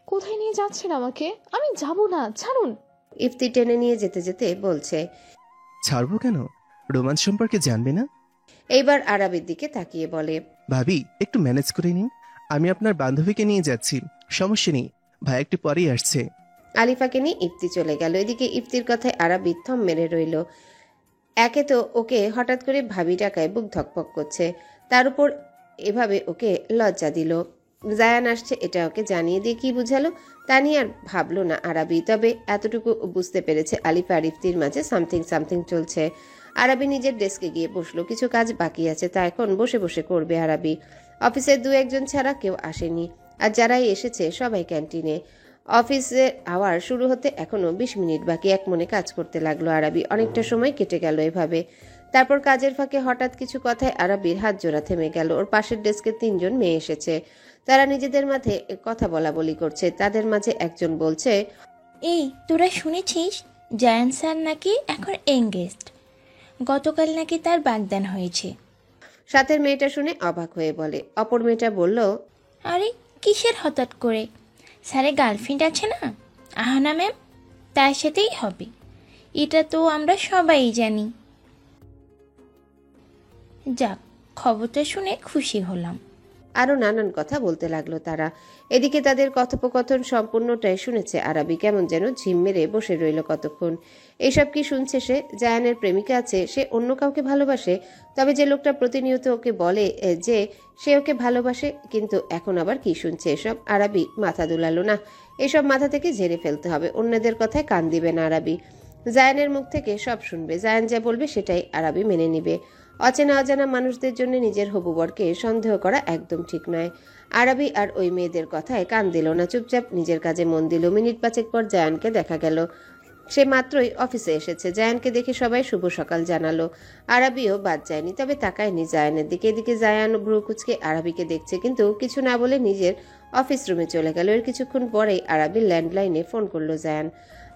কোথায় নিয়ে যাচ্ছেন আমাকে? আমি যাব না, ছাড়ুন। ইফতি টেনে নিয়ে যেতে যেতে বলছে। ছাড়বো কেন? রোমান্স সম্পর্কে জানবে না? এইবার আরাবির দিকে তাকিয়ে বলে, ভাবি একটু ম্যানেজ করে নিন, আমি আপনার বান্ধবীকে নিয়ে যাচ্ছি, সমস্যা নেই, ভাই একটু পরেই আসছে। আলিফাকে নিয়ে ইফতি চলে গেল। এদিকে ইফতির কথায় আরাবি থম মেরে রইল। একে তো ওকে হঠাৎ করে ভাবি ডাকায় বুক ধকপক করছে, তার উপর এভাবে ওকে লজ্জা দিল। জায়ান আসছে এটা ওকে জানিয়ে দিয়ে কি বুঝালো তা নিয়ে আর ভাবলো না আরাবি। তবে এতটুকু বুঝতে পেরেছে আলিফা আর ইফতির মাঝে সামথিং সামথিং চলছে। আরাবি নিজের ডেস্কে গিয়ে বসলো। কিছু কাজ বাকি আছে, তা এখন বসে বসে করবে আরাবি। অফিসের দু একজন ছাড়া কেউ আসেনি, আর যারাই এসেছে সবাই ক্যান্টিনে। অফিসের আওয়ার শুরু হতে এখনো 20 মিনিট বাকি। এক মনে কাজ করতে লাগলো আরাবি। অনেকটা সময় কেটে গেল এভাবে। তারপর কাজের ফাঁকে হঠাৎ কিছু কথায় আরাবির হাত জোড়া থেমে গেল। ওর পাশের ডেস্কে 3 জন মেয়ে এসেছে। তারা নিজেদের মাঝে কথা বলা বলি করছে। তাদের মাঝে একজন বলছে, এই তোরা শুনেছিস জায়ান স্যার নাকি এখন এঙ্গেজড, গতকাল নাকি তার বাগদান হয়েছে। সাথের মেয়েটা শুনে অবাক হয়ে বলে। অপর মেয়েটা বলল, আরে কিসের হঠাৎ করে? স্যারের গার্লফ্রেন্ড আছে না, আহানা ম্যাম, তার সাথেই হবে। এটা তো আমরা সবাই জানি। যাক, খবরটা শুনে খুশি হলাম। আরো নানান কথা বলতে লাগলো তারা। এদিকে তাদের কথোপকথন সম্পূর্ণটাই শুনেছে আরাবি। কেমন যেন ঝিম মেরে বসে রইল কতক্ষণ। এইসব কি শুনছে সে? জায়ানের প্রেমিকা আছে, সে অন্য কাউকে ভালোবাসে। তবে যে লোকটা প্রতিনিয়ত ওকে বলে যে সে ওকে ভালোবাসে, কিন্তু এখন আবার কি শুনছে এসব? আরাবি মাথা দুলালো না, এসব মাথা থেকে ঝেড়ে ফেলতে হবে। অন্যদের কথায় কান দিবে না আরাবি। জায়ানের মুখ থেকে সব শুনবে, জায়ান যা বলবে সেটাই আরাবি মেনে নিবে। অচেনা অজানা মানুষদের জন্য নিজের হবু বরকে সন্দেহ করা একদম ঠিক নয়। আরাবি আর ওই মেয়েদের কথায় কান দিল না, চুপচাপ নিজের কাজে মন দিল। মিনিট 5 পর জায়ানকে দেখা গেল। সে মাত্রই অফিসে এসেছে। জায়ানকে দেখে সবাই শুভ সকাল জানালো। আরাবিও বাদ যায়নি, তবে তাকায়নি জায়ানের দিকে। এদিকে জায়ান ভ্রু কুচকে আরাবিকে দেখছে, কিন্তু কিছু না বলে নিজের অফিস রুমে চলে গেল। এর কিছুক্ষণ পরেই আরাবির ল্যান্ডলাইনে ফোন করলো জায়ান।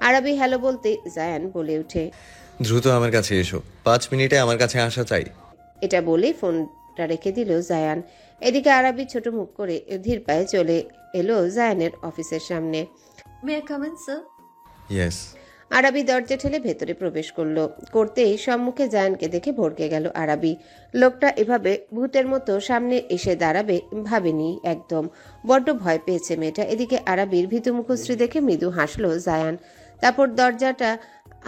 আরাবি হ্যালো বলতে জায়ান বলে ওঠে, দ্রুত আমার কাছে এসো, 5 মিনিটে আমার কাছে আসা চাই। এটা বলেই ফোনটা রেখে দিল জায়ান। এদিকে আরাবি ছোট মুখ করে ধীর পায়ে চলে এলো জায়ানের অফিসের সামনে। May I come in sir? Yes. Arabi দরজা ঠেলে ভেতরে প্রবেশ করলো। করতেই সম্মুখে জায়ানকে দেখে ভড়কে গেল আরাবি। লোকটা এভাবে ভূতের মতো সামনে এসে দাঁড়াবে ভাবেনি একদম। বড্ড ভয় পেয়েছে মেয়েটা। এদিকে আরাবির ভীতু মুখশ্রী দেখে মৃদু হাসলো জায়ান। তারপর দরজাটা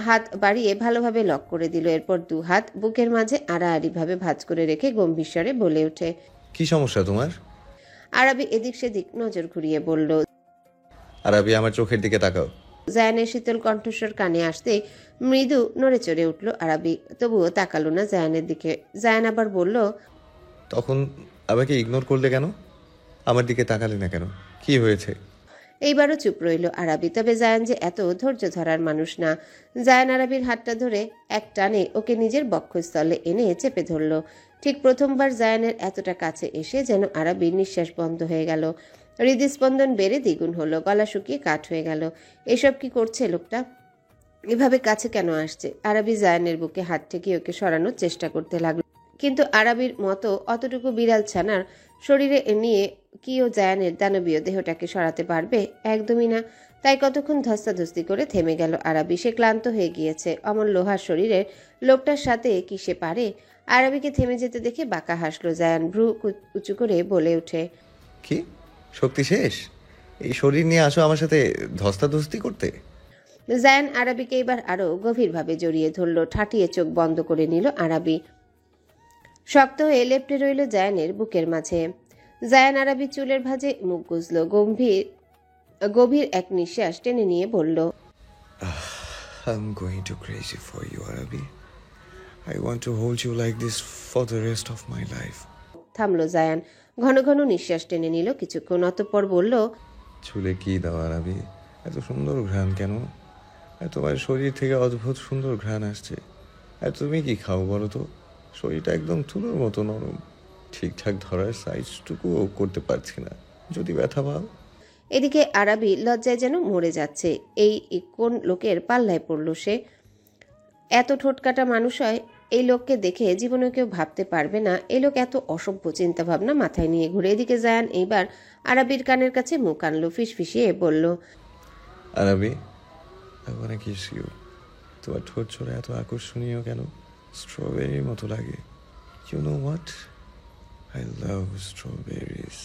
হাত বাড়িয়ে ভালোভাবে লক করে দিল। এরপর 2 হাত বুকের মাঝে আড়াআড়ি ভাবে ভাঁজ করে রেখে গম্ভীর স্বরে বলে ওঠে, কি সমস্যা তোমার? আরাবি এদিক সেদিক নজর ঘুরিয়ে বলল। আরাবি, আমার চোখের দিকে তাকাও। জায়ানের শীতল কণ্ঠস্বর কানে আসতে মৃদু নড়ে চড়ে উঠল আরাবি, তবুও তাকালো না জায়ানের দিকে। জায়ান আবার বলল, তখন আমাকে ইগনোর করলে কেন? আমার দিকে তাকালে না কেন? কি হয়েছে? এইবারও চুপ রইল আরাবি। তবে জায়ান যে এত ধৈর্য ধরার মানুষ না। জায়ান আরাবির হাতটা ধরে এক টানে ওকে নিজের বক্ষস্থলে এনে চেপে ধরল। ঠিক প্রথমবার জায়ানের এতটা কাছে এসে যেন আরাবির নিঃশ্বাস বন্ধ হয়ে গেল। হৃদস্পন্দন বেড়ে দ্বিগুণ হলো, গলা শুকিয়ে কাঠ হয়ে গেল। এসব কি করছে লোকটা? এভাবে কাছে কেন আসছে? আরাবি জায়ানের বুকে হাত ঠেকিয়ে ওকে সরানোর চেষ্টা করতে লাগলো, কিন্তু আরাবির মতো অতটুকু বিড়াল ছানার শরীরে নিয়ে কি ও জায়ানের দানবীয় দেহটাকে সরাতে পারবে? একদমই না। তাই কতক্ষণ ধস্তাধস্তি করে থেমে গেল আরাবি। সে ক্লান্ত হয়ে গিয়েছে। অমন লোহার শরীরের লোকটার সাথে কি সে পারে? আরাবিকে থেমে যেতে দেখে বাঁকা হাসলো জায়ান। ভ্রু উঁচু করে বলে ওঠে, কি শক্তি শেষ? এই শরীর নিয়ে আসো আমার সাথে ধস্তাধস্তি করতে? জায়ান আরাবিকে এবার আরো গভীরভাবে জড়িয়ে ধরল। ঠাটিয়ে চোখ বন্ধ করে নিল আরাবি। শক্ত হয়ে লেপ্টে রইল জায়ানের বুকের মাঝে। জায়ান আরাবি চুলের ভাঁজে মুখ গুজল। গভীর এক নিঃশ্বাস টেনে নিয়ে বলল, I'm going to crazy for you, Arabi. I want to hold you like this for the rest of my life. থামলো জায়ান। ঘন ঘন নিঃশ্বাস টেনে নিল কিছুক্ষণ, অতঃপর বলল, চুলে কি দাও আরাবি? এত সুন্দর ঘ্রাণ কেন? তোমার শরীর থেকে অদ্ভুত সুন্দর ঘ্রাণ আসছে। আর তুমি কি খাও বলো তো? শরীরটা একদম তুলোর মতো নরম, ঠিকঠাক ধরার সাইজটুকুও করতে পারছি না, যদি ব্যথা পাও। এদিকে আরাবি লজ্জায় যেন মরে যাচ্ছে। এই কোন লোকের পাল্লায় পড়ল সে? এত ঠোঁটকাটা মানুষ হয় এই লোককে দেখে জীবনে কেউ ভাবতে পারবে না এই লোক এত অসভ্য চিন্তা ভাবনা মাথায় নিয়ে ঘুরে। এদিকে জায়ান এইবার আরাবির কানের কাছে মুখ আনলো, ফিসফিসিয়ে বলল, আরবি, আই ওয়ানা কিস ইউ। তোমার ঠোঁট ছোড়া এত আকর্ষণীয় কেন? স্ট্রবেরির মতো লাগে। You know what, I love strawberries.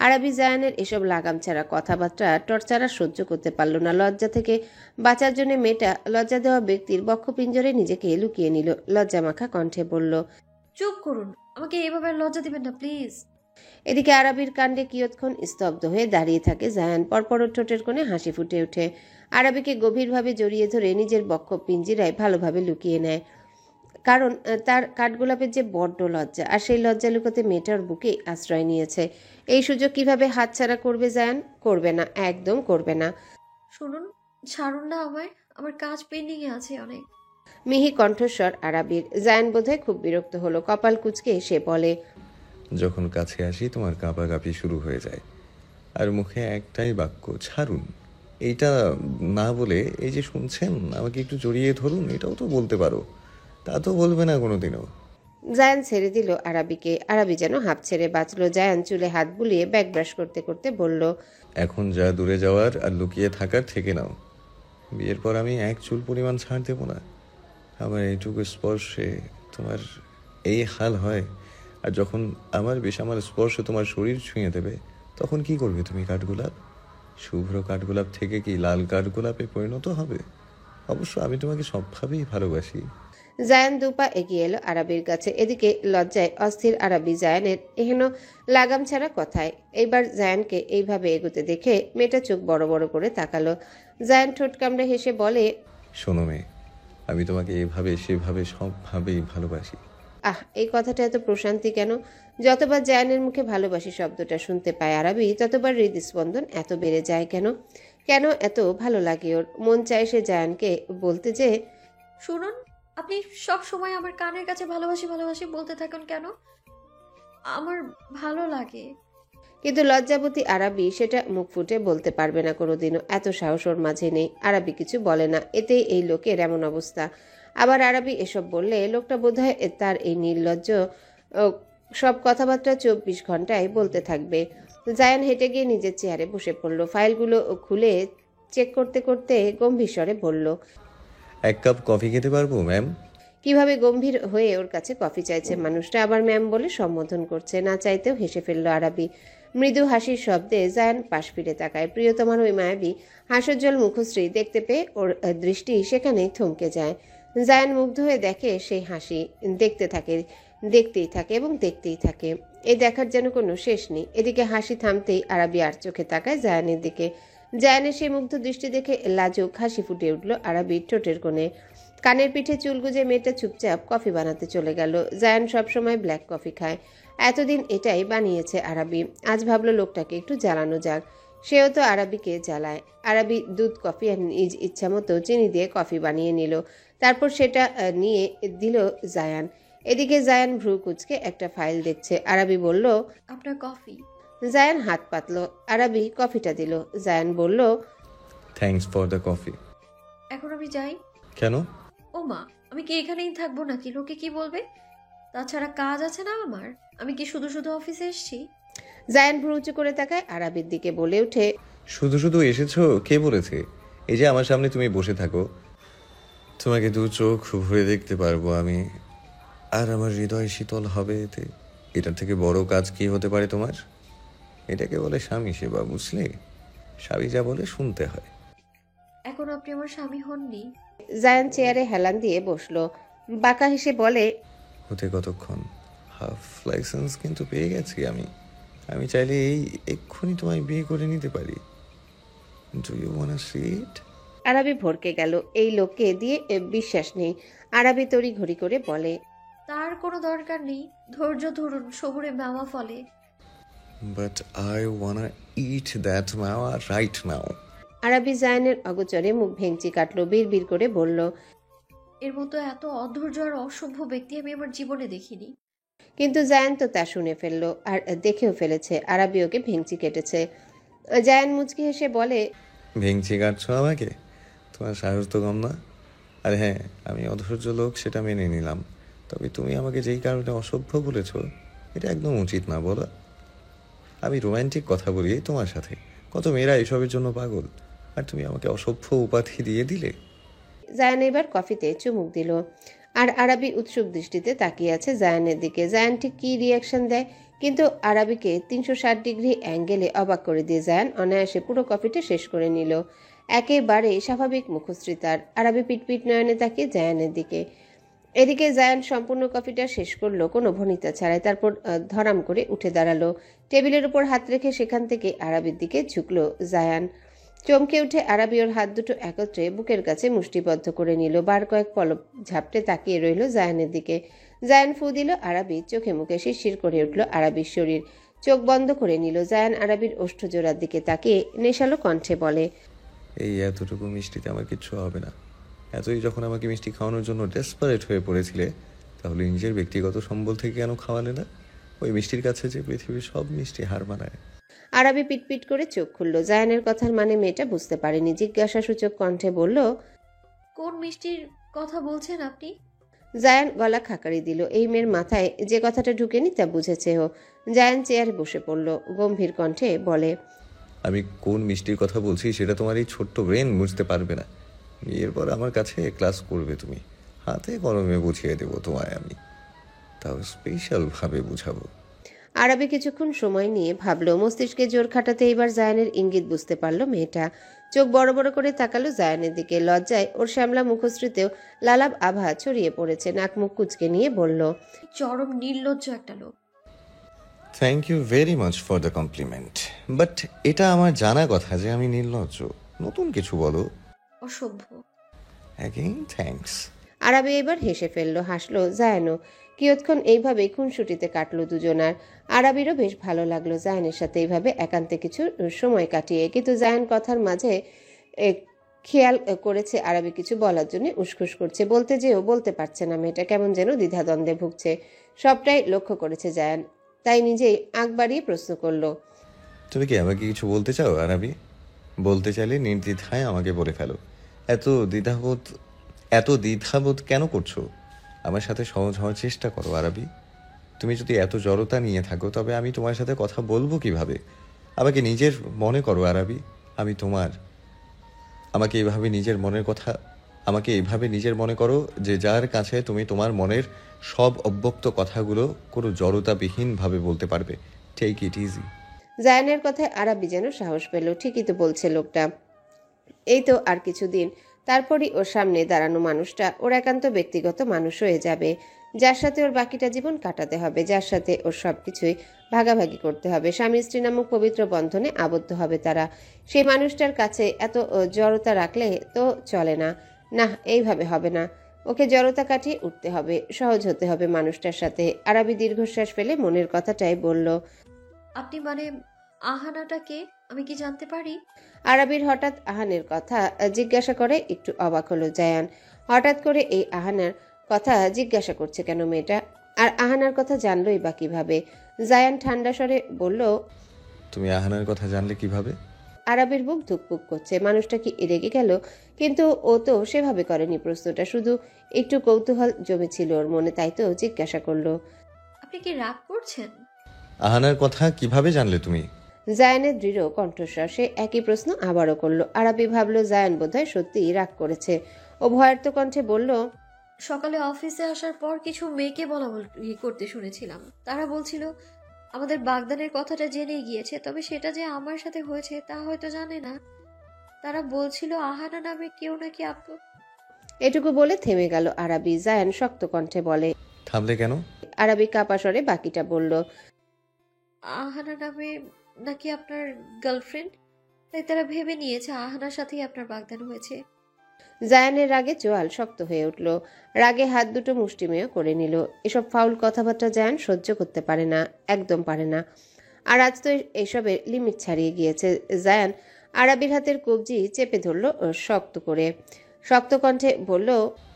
Arabi জায়ানের এসব লাগাম ছাড়া কথাবার্তা টর্চারা সহ্য করতে পারল না। লজ্জা থেকে বাঁচার জন্য মেয়েটা লজ্জা দেওয়া ব্যক্তির বক্ষপিঞ্জরে নিজেকে লুকিয়ে নিল। লজ্জামাখা কণ্ঠে বলল, চুপ করুন, আমাকে এভাবে লজ্জা দিবেন না প্লিজ। এদিকে আরাবির কাণ্ডে কিয়ৎক্ষণ স্তব্ধ হয়ে দাঁড়িয়ে থাকে জায়ান। পরপর ওর ঠোঁটের কোণে হাসি ফুটে ওঠে। আরাবিকে গভীরভাবে জড়িয়ে ধরে নিজের বক্ষ পিঞ্জিরায় ভালোভাবে লুকিয়ে নেয়, কারণ তার কাঠগোলাপের যে বড্ড লজ্জা, আর সেই লজ্জা লুকোতে মেয়েটার বুকে আশ্রয় নিয়েছে। এই সুযোগ কিভাবে হাতছাড়া করবে জায়ান? করবে না, একদম করবে না। শুনুন, ছাড়ুন না আমায়, আমার কাজ পেন্ডিং এ আছে অনেক। মিহি কণ্ঠস্বর আরাবির। জায়ান বোধহয় খুব বিরক্ত হলো। কপাল কুঁচকে সে বলে, যখন কাছে আসি তোমার কাঁপাকাঁপি শুরু হয়ে যায়, আর মুখে একটাই বাক্য, ছাড়ুন। এইটা না বলে এই যে শুনছেন, আমাকে একটু জড়িয়ে ধরুন, এটাও তো বলতে পারো। তা তো বলবে না কোনোদিনও। জায়ান ছেড়ে দিল আরাবিকে। আরাবি যেন হাঁপ ছেড়ে বাঁচল। জায়ান চুলে হাত বুলিয়ে ব্যাক ব্রাশ করতে করতে বলল, এখন যা দূরে যাওয়ার আর লুকিয়ে থাকার থেকে নাও। বিয়ের পর আমি এক চুল পরিমাণ ছাড় দেব না। আমার এইটুকু স্পর্শে তোমার এই হাল হয়, আর যখন আমার বেশ আমার স্পর্শ তোমার শরীর ছুঁয়ে দেবে, তখন কি করবে তুমি? কাঠগোলাপ, শুভ্র কাঠগোলাপ থেকে কি লাল কাঠগোলাপে পরিণত হবে? অবশ্য আমি তোমাকে সবভাবেই ভালোবাসি। জায়ান দুপা এগিয়ে এলো আরাবির কাছে। এদিকে লজ্জায় অস্থির আরাবি জায়ানের এহেন লাগাম ছাড়া কথায়। এইবার জায়ানকে এইভাবে এগোতে দেখে মেয়েটা চোখ বড় বড় করে তাকালো। জায়ান ঠোঁট কামড়ে হেসে বলে, শোনো মেয়ে, আমি তোমাকে এভাবে সেভাবে সবভাবেই ভালোবাসি। আহ, এই কথাটা এত প্রশান্তি কেন? যতবার জায়ানের মুখে ভালোবাসি শব্দটা শুনতে পায় আরাবি, ততবার হৃদস্পন্দন এত বেড়ে যায় কেন? কেন এত ভালো লাগে ওর? মন চায় সে জায়ানকে বলতে যে, শুনুন, আপনি সব সময় আমার কানের কাছে ভালোবাসি ভালোবাসি বলতে থাকুন কেন? আমার ভালো লাগে। কিন্তু লজ্জাবতী আরাবি সেটা মুখ ফুটে বলতে পারবে না কোনোদিনও। এত সাহস ওর মাঝে নেই। আরাবি কিছু বলে না, এতেই এই লোকের এমন অবস্থা। আবার আরাবি এসব বললে লোকটা বোধহয় তার এই নির্লজ্জ সব কথাবার্তা 24 ঘন্টায় বলতে থাকবে। জায়ান হেঁটে গিয়ে নিজের চেয়ারে বসে পড়ল। ফাইলগুলো খুলে চেক করতে করতে গম্ভীর স্বরে বলল, এক কাপ কফি খেতে পারবো ম্যাম? কিভাবে গম্ভীর হয়ে ওর কাছে কফি চাইছে মানুষটা, আবার ম্যাম বলে সম্বোধন করছে। না চাইতেও হেসে ফেলল আরাবি। মৃদু হাসির শব্দে জায়ান পাশ ফিরে তাকায়। প্রিয়তমার ওই মায়াবী হাস্যোজ্জ্বল মুখশ্রী দেখতে পেয়ে ওর দৃষ্টি সেখানেই থমকে যায়। জায়ান মুগ্ধ হয়ে দেখে সেই হাসি, দেখতেই থাকে এবং দেখতেই থাকে। এই দেখার যেন কোনো শেষ নেই। এদিকে হাসি থামতেই আরাবি আর চোখে তাকায় জায়ানের দিকে। জায়ানের সেই মুগ্ধ দৃষ্টি দেখে লাজুক হাসি ফুটে উঠল আরাবির ঠোঁটের কোণে। কানের পিঠে চুল গুজে মেয়েটা চুপচাপ কফি বানাতে চলে গেল। জায়ান সবসময় ব্ল্যাক কফি খায়, এতদিন এটাই বানিয়েছে আরাবি। আজ ভাবলো লোকটাকে একটু জ্বালানো যাক। সেও তো আরাবিকে জ্বালায়। আরাবি দুধ কফি আর নিজ ইচ্ছা মতো চিনি দিয়ে কফি বানিয়ে নিল। তারপর সেটা নিয়ে দিল জায়ান। এদিকে জায়ান ভ্রু কুচকে একটা ফাইল দেখছে। আরাবি বলল, আপনার কফি। জায়ান হাত পাতল। আরাবি কফিটা দিল। জায়ান বলল, থ্যাঙ্কস ফর দ্য কফি। এখন আমি যাই। কেন? ও মা, আমি কি এখানেই থাকবো নাকি? লোকে কি বলবে? তাছাড়া কাজ আছে না আমার? আমি কি শুধু শুধু অফিসে এসেছি? জায়ান ভ্রু উঁচু করে তাকায় আরাবির দিকে, বলে ওঠে, শুধু শুধু এসেছো? কে বলেছে? এই যে আমার সামনে তুমি বসে থাকো, তোমাকে দু চোখ ভরে দেখতে পারবো আমি, আর আমার হৃদয় শীতল হবে এতে। এটার থেকে বড় কাজ কি হতে পারে তোমার? এটাকে বলে স্বামী সেবা, বুঝলে? স্বামী যা বলে শুনতে হয়। এখন আপনি আমার স্বামী হননি। জায়ান চেয়ারে হেলান দিয়ে বসলো। বাঁকা হেসে বলে, হতে কতক্ষণ? হাফ লাইসেন্স কিন্তু পেয়ে গেছি আমি। আমি চাইলে এই এক্ষুনি তোমায় বিয়ে করে নিতে পারি। ডু ইউ ওয়ান্ট সি ইট? আরাবি ভরকে গেল। এই লোককে দিয়ে বিশ্বাস নেই। আরাবি তড়ি ঘড়ি করে বলে, তার কোনো দরকার নেই। ধৈর্য ধরুন, সবুরে মামা ফলে। But I want it that মাওয়া রাইট নাও। আরাবি জায়ানের অগোচরে মুখ ভেঙচি কাটলো। বিড় করে বলল, এর মতো এত অধৈর্য আর অসভ্য ব্যক্তি আমি আমার জীবনে দেখিনি। কিন্তু জায়ান তো তা শুনে ফেললো আর দেখেও ফেলেছে। আরাবি ওকে ভেঙচি কেটেছে। জায়ান মুচকি হেসে বলে, ভেঙচি কাটছো আমাকে? তোমার সাহস তো কম না। আর হ্যাঁ, আমি অধৈর্য লোক, সেটা মেনে নিলাম। তবে তুমি আমাকে যেই কারণে অসভ্য বলেছ, এটা একদম উচিত না বলো। আমি রোম্যান্টিক কথা বলি তোমার সাথে, কত মেয়েরা এসবের জন্য পাগল, আর তুমি আমাকে অসভ্য উপাধি দিয়ে দিলে। জায়ান এবার কফিতে চুমুক দিল, আর আরাবি উৎসুক দৃষ্টিতে তাকিয়ে আছে জায়ানের দিকে। জায়ান ঠিক কী রিয়াকশন দেয়, কিন্তু আরাবিকে 360 ডিগ্রি অ্যাঙ্গেলে অবাক করে দিয়ে জায়ান অনায়াসে পুরো কফিটা শেষ করে নিল। একেবারে স্বাভাবিক মুখশ্রী তার। আরাবি পিটপিট নয়নে তাকিয়ে জায়ানের দিকে। এদিকে জায়ান সম্পূর্ণ কফিটা শেষ করলো কোনো ভনিতা ছাড়াই। তারপর ধরাম করে উঠে দাঁড়ালো, টেবিলের উপর হাত রেখে সেখান থেকে আরাবির দিকে ঝুঁকলো জায়ান। চমকে উঠে আরাবি ওর হাত দুটো একত্রে বুকের কাছে মুষ্টিবদ্ধ করে নিল। বার কয়েক পলক ঝাপটে তাকিয়ে রইল জায়ানের দিকে। জায়ান ফু দিল, আরাবি চোখে মুখে শিরশির করে উঠল আরাবির শরীর। চোখ বন্ধ করে নিল। জায়ান আরাবির ওষ্ঠজোড়ার দিকে তাকিয়ে নেশালো কণ্ঠে বলে, এই এতটুকু মিষ্টিতে আমার কিচ্ছু হবে না। এতই যখন আমাকে মিষ্টি খাওয়ানোর জন্য ডেসপারেট হয়ে পড়েছিলে, তাহলে নিজের ব্যক্তিগত সম্বল থেকে কেন খাওয়ালে না? ওই মিষ্টির কাছে যে পৃথিবীর সব মিষ্টি হার মানায়। আরাবি পিটপিট করে চোখ খুলল। জায়ানের কথার মানে মেয়েটা বুঝতে পারেনি। জিজ্ঞাসাসূচক কণ্ঠে বলল, কোন মিষ্টির কথা বলছেন আপনি? জায়ান গলা খাকারি দিল। এই মেয়ের মাথায় যে কথাটা ঢুকেনি তা বুঝেছে ও। জায়ান চেয়ারে বসে পড়ল, গম্ভীর কণ্ঠে বলে, আমি কোন মিষ্টির কথা বলছি সেটা তোমার এই ছোট্ট ব্রেন বুঝতে পারবে না। বিয়ের পর আমার কাছে ক্লাস করবে তুমি, হাতে কলমে বুঝিয়ে দেবো তোমায় আমি, তাও স্পেশালভাবে বুঝাবো। আরাবি কিছুক্ষণ সময় নিয়ে ভাবল। মস্তিষ্কে জোর খাটাতে এবার জায়ানের ইঙ্গিত বুঝতে পারল মেয়েটা। চোখ বড় বড় করে তাকালো জায়ানের দিকে। লজ্জায় ওর শ্যামলা মুখশ্রীতেও লালাব আভা ছড়িয়ে পড়েছে। নাক মুখ কুচকে নিয়ে বলল, চরম নির্লজ্জ একটা লোক। Thank you very much for the compliment, but এটা আমার জানা কথা যে আমি নির্লজ্জ। নতুন কিছু বলো। অসভ্য। Again thanks. আরাবি এবার হেসে ফেলল, হাসলো জায়ানও। কিয়ৎক্ষণ এইভাবে খুনসুটিতে কাটলো দুজনার। আরাবিরও বেশ ভালো লাগলো জায়ানের সাথে এইভাবে একান্তে কিছু সময় কাটিয়ে। কিন্তু জায়ান কথার মাঝে খেয়াল করেছে আরাবি কিছু বলার জন্য উসখুস করছে। বলতে যেও বলতে পারছে না মেয়েটা, কেমন যেন দ্বিধাদ্বন্দ্বে ভুগছে। সবটাই লক্ষ্য করেছে জায়ান, তাই নিজেই আঁক বাড়িয়ে প্রশ্ন করলো, তুমি কি আমাকে কিছু বলতে চাও আরাবি? বলতে চাইলে নির্দ্বিধায় আমাকে বলে ফেলো। এত দ্বিধাবোধ কেন করছো? আমার সাথে সহজ হওয়ার চেষ্টা করো আরাবি। তুমি যদি এত জড়তা নিয়ে থাকো, তবে আমি তোমার সাথে কথা বলবো কিভাবে? আমাকে নিজের মনে করো আরাবি, আমি তোমার। আমাকে এইভাবে নিজের মনে করো যে যার কাছে তুমি তোমার মনের সব অব্যক্ত কথাগুলো কোনো জড়তাবিহীনভাবে বলতে পারবে। Take it easy. জায়ানের কথায় আরাবি যেন সাহস পেল। ঠিকই তো বলছে লোকটা। এই তো আর কিছুদিন, তারপরই ওর সামনে দাঁড়ানো মানুষটা ওর একান্ত ব্যক্তিগত মানুষ হয়ে যাবে, যার সাথে ওর বাকিটা জীবন কাটাতে হবে, যার সাথে ওর সবকিছুই ভাগাভাগি করতে হবে। স্বামী স্ত্রী নামক পবিত্র বন্ধনে আবদ্ধ হবে তারা। সেই মানুষটার কাছে এত জড়তা রাখলে তো চলে না। না, এইভাবে হবে না। ওকে জড়তা কাটিয়ে উঠতে হবে, সহজ হতে হবে মানুষটার সাথে। আরাবি দীর্ঘশ্বাস ফেলে মনের কথাটাই বলল, আপনি মানে আহানাটা কে? আমি কি জানতে পারি? আরাবির হঠাৎ আহানের কথা জিজ্ঞাসা করে একটু অবাক হলো জায়ান। হঠাৎ করে এই আহানার কথা জিজ্ঞাসা করছে কেন মেয়েটা? আর আহানার কথা জানলোই বা কিভাবে? জায়ান ঠান্ডা স্বরে বলল, তুমি আহানার কথা জানলে কিভাবে? আরাবির বুক ধুকপুক করছে। মানুষটা কি রেগে গেল? কিন্তু ও তো সেভাবে করেনি প্রশ্নটা, শুধু একটু কৌতূহল জমেছিল ওর মনে, তাই তো জিজ্ঞাসা করলো। আপনি কি রাগ করছেন? আহানার কথা কিভাবে জানলে তুমি? জায়ানের দৃঢ় কণ্ঠস্বর। সে একই প্রশ্ন আবারও করলো। আরাবি ভাবলো জায়ান বোধহয় সত্যিই রাগ করেছে। ও ভয়ার্ত কণ্ঠে বলল, সকালে অফিসে আসার পর কিছু মেয়েকে বলা বলি করতে শুনেছিলাম। তারা বলছিল আমাদের বাগদানের কথাটা জেনে গিয়েছে, তবে সেটা যে আমার সাথে হয়েছে তা হয়তো জানে না। তারা বলছিল আহানা নামে কেউ নাকি এটুকু বলে থেমে গেল আরাবি। জায়ান শক্ত কণ্ঠে বলে, থামলে কেন? আরাবি কাপা স্বরে বাকিটা বলল, আহানা নামে নাকি আপনার গার্লফ্রেন্ড, তাই তারা ভেবে নিয়েছে আহানার সাথেই আপনার বাগদান হয়েছে। জায়ানের রাগে চোয়াল শক্ত হয়ে উঠল। রাগে হাত দুটো মুষ্টিমেয় করে নিল। এসব ফাউল কথাবার্তা জায়ান সহ্য করতে পারে না, একদম পারে না। আর আজ তো এসবের লিমিট ছাড়িয়ে গিয়েছে। জায়ান আরাবির হাতের কবজি চেপে ধরল শক্ত করে। শক্ত কণ্ঠে বলল,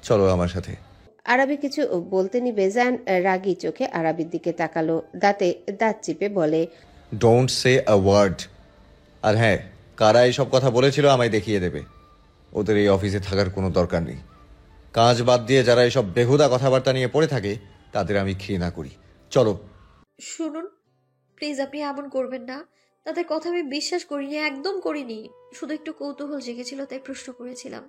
চলো আমার সাথে। আরাবি কিছু বলতে নিবে জায়ান রাগী চোখে আরাবির দিকে তাকালো। দাঁতে দাঁত চিপে বলে, ডোন্ট সে আ ওয়ার্ড। আর হ্যাঁ, কারা এইসব কথা বলেছিল আমায় দেখিয়ে দেবে। ওদের এই অফিসে থাকার কোনো দরকার নেই। কাজ বাদ দিয়ে যারা এসব বেহুদা কথাবার্তা নিয়ে পড়ে থাকে তাদের আমি ঘৃণা করি। চলো। শুনুন, প্লিজ আপনি এমন করবেন না। তাদের কথা আমি বিশ্বাস করিনি, একদম করিনি। শুধু একটু কৌতূহল জেগেছিল, তাই প্রশ্ন করেছিলাম।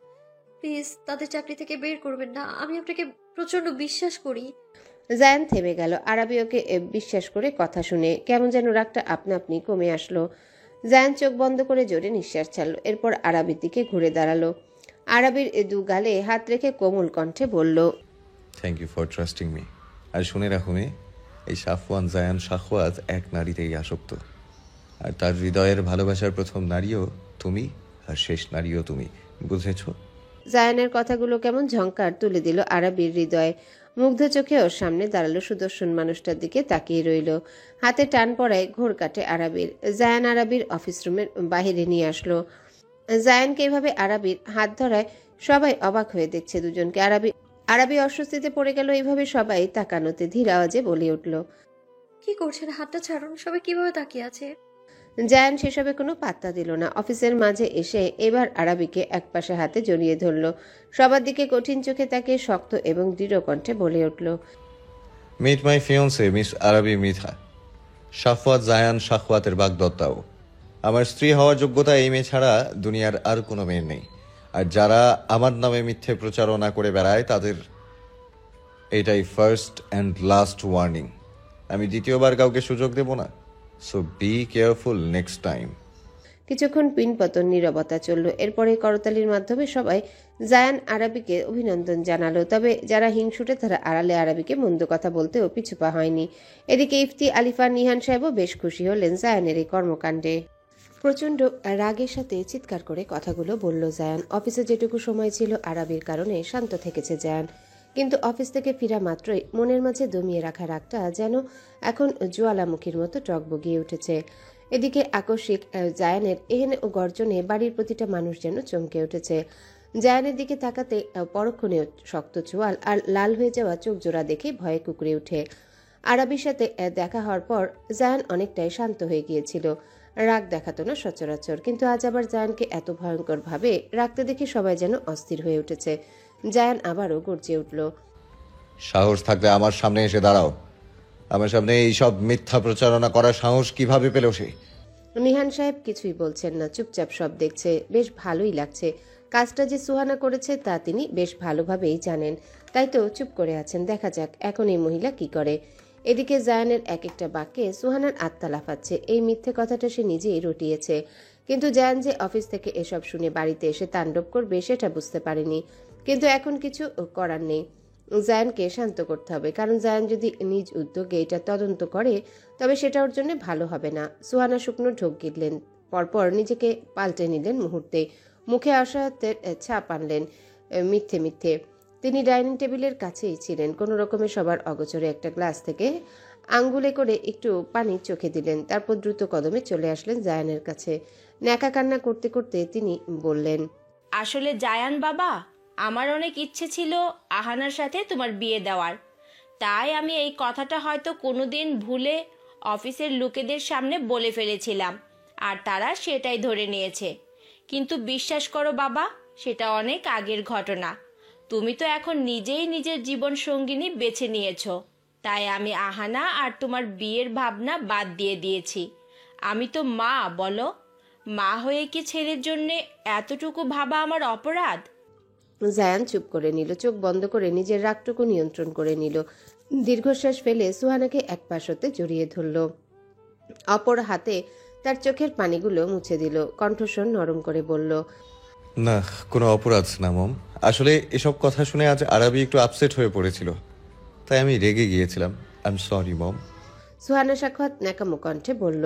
প্লিজ তাদের চাকরি থেকে বের করবেন না, আমি আপনাকে প্রচন্ড বিশ্বাস করি। জায়ান থেমে গেল। আরাবি ওকে বিশ্বাস করে কথা শুনে কেমন যেন রাগটা আপনা আপনি কমে আসলো। জায়ান চোখ বন্ধ করে জোরে নিঃশ্বাস ছাড়ল। এরপর আরাবির দিকে ঘুরে দাঁড়ালো। আরাবির দু গালে হাত রেখে কোমল কণ্ঠে বলল, thank you for trusting me. আর শুনে রাখো মেয়ে, এই সাফওয়ান জায়ান শাহওয়াত এক নারীতেই আসক্ত। আর তার হৃদয়ের ভালোবাসার প্রথম নারীও তুমি, আর শেষ নারীও তুমি, বুঝেছো? জায়ানের কথাগুলো কেমন ঝংকার তুলে দিল আরাবির হৃদয়ে। মুগ্ধ চোখে ওর সামনে দাঁড়ালো সুদর্শন মানুষটার দিকে তাকিয়ে রইল। হাতে টান পড়ায় ঘোর কাটে আরাবির। জায়ান আরাবির অফিস রুমের বাহিরে নিয়ে আসলো। জায়ানকে এভাবে আরাবির হাত ধরায় সবাই অবাক হয়ে দেখছে দুজনকে। আরাবি অস্বস্তিতে পড়ে গেল। এইভাবে সবাই তাকানোতে ধীর আওয়াজে বলে উঠল, কি করছেন? হাতটা ছাড়ুন। সবাই কিভাবে তাকিয়ে আছে? জায়ান সেসবে কোনো পাত্তা দিল না। অফিসের মাঝে এসে এবার আরাবিকে একপাশে হাতে জড়িয়ে ধরল। সবার দিকে কঠিন চোখে তাকিয়ে শক্ত এবং দৃঢ় কণ্ঠে বলে উঠল, মিট মাই ফিয়ন্সে মিস আরবি মিথা, সাফওয়াত জায়ান শাহওয়াতের বাগদত্তাও। আমার স্ত্রী হওয়ার যোগ্যতা এই মেয়ে ছাড়া দুনিয়ার আর কোনো মেয়ের নেই। আর যারা আমার নামে মিথ্যে প্রচারণা করে বেড়ায় তাদের এটাই ফার্স্ট অ্যান্ড লাস্ট ওয়ার্নিং। আমি দ্বিতীয়বার কাউকে সুযোগ দেব না। So be careful next time. কিছুক্ষণ পিনপতন নীরবতা চলল। এরপরে করতালির মাধ্যমে সবাই জায়ান আরাবিকে অভিনন্দন জানালো। তবে যারা হিংসুটে তারা আড়ালে আরাবিকে মন্দ কথা বলতেও পিছুপা হয়নি। এদিকে ইফতি, আলিফা, নিহান সাহেবও বেশ খুশি হলেন জায়ানের এই কর্মকাণ্ডে। প্রচণ্ড রাগের সাথে চিৎকার করে কথাগুলো বলল জায়ান। অফিসে যেটুকু সময় ছিল আরাবির কারণে শান্ত থেকেছে জায়ান, কিন্তু অফিস থেকে ফিরা মাত্রই মনের মাঝে দমিয়ে রাখা রাগটা যেন এখন জ্বালামুখীর মতো টগবগিয়ে উঠেছে। এদিকে আকস্মিক জায়ানের এহেন গর্জনে বাড়ির প্রতিটা মানুষ যেন চমকে উঠেছে। জায়ানের দিকে তাকাতে পরক্ষণে শক্ত চোয়াল আর লাল হয়ে যাওয়া চোখ জোড়া দেখে ভয়ে কুঁকড়ে উঠে। আরাবির সাথে দেখা হওয়ার পর জায়ান অনেকটাই শান্ত হয়ে গিয়েছিল। রাগ দেখাতো না সচরাচর, কিন্তু আজ আবার জায়ানকে এত ভয়ঙ্কর ভাবে রাগতে দেখে সবাই যেন অস্থির হয়ে উঠেছে। জায়ান আবারও গর্জে উঠল, সাহস থাকলে আমার সামনে এসে দাঁড়াও। আমার সামনে এইসব মিথ্যা প্রচারণা করার সাহস কিভাবে পেল সে? নিহান সাহেব কিছুই বলছেন না, চুপচাপ সব দেখছে। বেশ ভালোই লাগছে। কাজটা যে সুহানা করেছে তা তিনি বেশ ভালোভাবেই জানেন, তাই তো চুপ করে আছেন। দেখা যাক এখন এই মহিলা কি করে। এদিকে জায়ানের এক একটা বাক্যে সুহানার আত্মা লাফাচ্ছে। এই মিথ্যে কথাটা সে নিজেই রটিয়েছে, কিন্তু জায়ান যে অফিস থেকে এসব শুনে বাড়িতে এসে তাণ্ডব করবে সেটা বুঝতে পারেনি। কিন্তু এখন কিছু করার নেই, জায়ানকে শান্ত করতে হবে। কারণ জায়ান যদি নিজ উদ্যোগে এটা তদন্ত করে তবে সেটা ওর জন্য ভালো হবে না। সুহানা শুকনো ঢোক গিললেন, পরপর নিজেকে পাল্টে নিলেন মুহূর্তে। মুখে অসহায়ত্বের ছাপ আনলেন। মিথ্যে মিথ্যে তিনি ডাইনিং টেবিলের কাছেই ছিলেন। কোনো রকমে সবার অগোচরে একটা গ্লাস থেকে আঙ্গুলে করে একটু পানি চোখে দিলেন। তারপর দ্রুত কদমে চলে আসলেন জায়ানের কাছে। ন্যাকা কান্না করতে করতে তিনি বললেন, আসলে জায়ান বাবা, আমার অনেক ইচ্ছে ছিল আহানার সাথে তোমার বিয়ে দেওয়ার। তাই আমি এই কথাটা হয়তো কোনোদিন ভুলে অফিসের লোকেদের সামনে বলে ফেলেছিলাম, আর তারা সেটাই ধরে নিয়েছে। কিন্তু বিশ্বাস করো বাবা, সেটা অনেক আগের ঘটনা। তুমি তো এখন নিজেই নিজের জীবন সঙ্গিনী বেছে নিয়েছো, তাই আমি আহানা আর তোমার বিয়ের ভাবনা বাদ দিয়ে দিয়েছি। আমি তো মা, বলো, মা হয়ে কি ছেলের জন্যে এতটুকু ভাবা আমার অপরাধ? জায়ান চুপ করে নিল, চোখ বন্ধ করে নিজের রাগটুকু নিয়ন্ত্রণ করে নিল। দীর্ঘশ্বাস ফেলে সুহানাকে এক পাশ হতে জড়িয়ে ধরল, অপর হাতে তার চোখের পানিগুলো মুছে দিল। কণ্ঠস্বর নরম করে বলল, না, কোনো অপরাধ না মম। আসলে এসব কথা শুনে আজ আরবি একটু আপসেট হয়ে পড়েছিল, তাই আমি রেগে গিয়েছিলাম। I am sorry mom. Suhana সাক্ষাৎ ন্যাকামো কণ্ঠে বলল,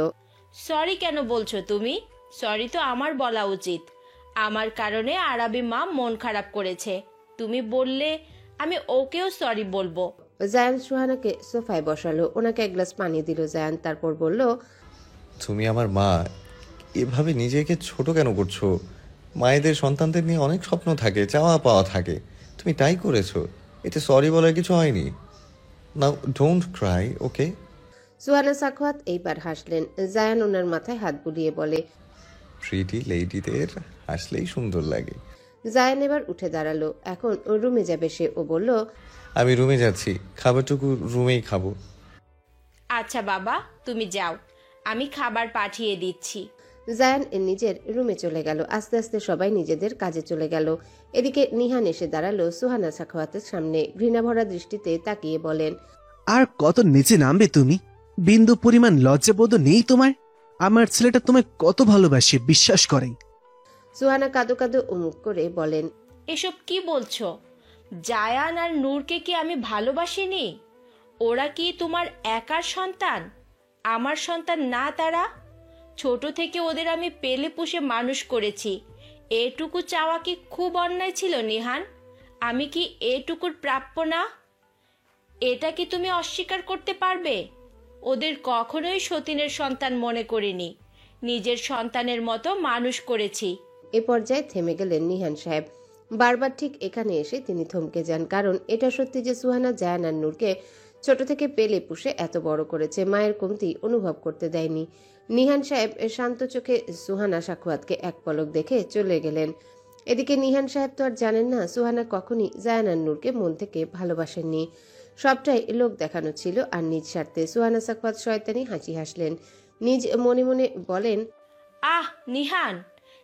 সরি কেন বলছো তুমি? সরি তো আমার বলা উচিত। আমার কারণে আরবি মা মন খারাপ করেছে, তুমি বললে আমি ওকেও সরি বলবো। জায়ান সুহানাকে সোফায় বসালো, ওনাকে এক গ্লাস পানি দিল জায়ান। তারপর বলল, তুমি আমার মা, এভাবে নিজেকে ছোট কেন করছো? মায়েদের সন্তানদের নিয়ে অনেক স্বপ্ন থাকে, চাওয়া পাওয়া থাকে। তুমি তাই করেছো, এতে সরি বলার কিছু হয়নি। নাও ডোন্ট ক্রাই, ওকে? সুহানা সাক্ষাৎ এইবার হাসলেন। জায়ান ওনার মাথায় হাত বুলিয়ে বলে, প্রিটি লেডিদের হাসলেই সুন্দর লাগে। জায়ান এবার উঠে দাঁড়ালো। এখন রুমে যাবে সে। ও বলল, আমি রুমে যাচ্ছি, খাবারটুকু রুমেই খাবো। আচ্ছা বাবা, তুমি যাও, আমি খাবার পাঠিয়ে দিচ্ছি। জায়ান নিজের রুমে চলে গেল। আস্তে আস্তে সবাই নিজেদের কাজে চলে গেল। এদিকে নিহান এসে দাঁড়ালো সুহানা সাখাওয়াতের সামনে। ঘৃণাভরা দৃষ্টিতে তাকিয়ে বলেন, আর কত নিচে নামবে তুমি? বিন্দু পরিমাণ লজ্জাবোধ নেই তোমার? আমার ছেলেটা তোমায় কত ভালোবাসে, বিশ্বাস করে। সুহানা কাঁদো কাঁদো মুখ করে বলেন, এসব কি বলছো? জায়ান আর নূরকে কি আমি ভালোবাসিনি? ওরা কি তোমার একার সন্তান? আমার সন্তান না তারা? ছোট থেকে ওদের আমি পেলে পুষে মানুষ করেছি। এটুকু চাওয়া কি খুব অন্যায় ছিল নিহান? আমি কি এটুকুর প্রাপ্য না? এটা কি তুমি অস্বীকার করতে পারবে? ওদের কখনোই সতীনের সন্তান মনে করিনি, নিজের সন্তানের মতো মানুষ করেছি। এ পর্যায়ে থেমে গেলেন নিহান সাহেব। বারবার ঠিক এখানে এসে তিনি থমকে যান, কারণ এটা সত্যি যে সুহানা জায়ান আর নূরকে ছোট থেকে পেলে পুষে এত বড় করেছে, মায়ের কমতি অনুভব করতে দেয়নি। নিহান সাহেব শান্ত চোখে সুহানা সাখাওয়াতকে এক পলক দেখে চলে গেলেন। এদিকে নিহান সাহেব তো আর জানেন না সুহানা কখনই জায়ান আর নূরকে মন থেকে ভালোবাসেননি। সবটাই লোক দেখানো ছিল আর নিজ স্বার্থে। সুহানা সাখাওয়াত শয়তানি হাসি হাসলেন। নিজ মনে মনে বলেন, আহ নিহান,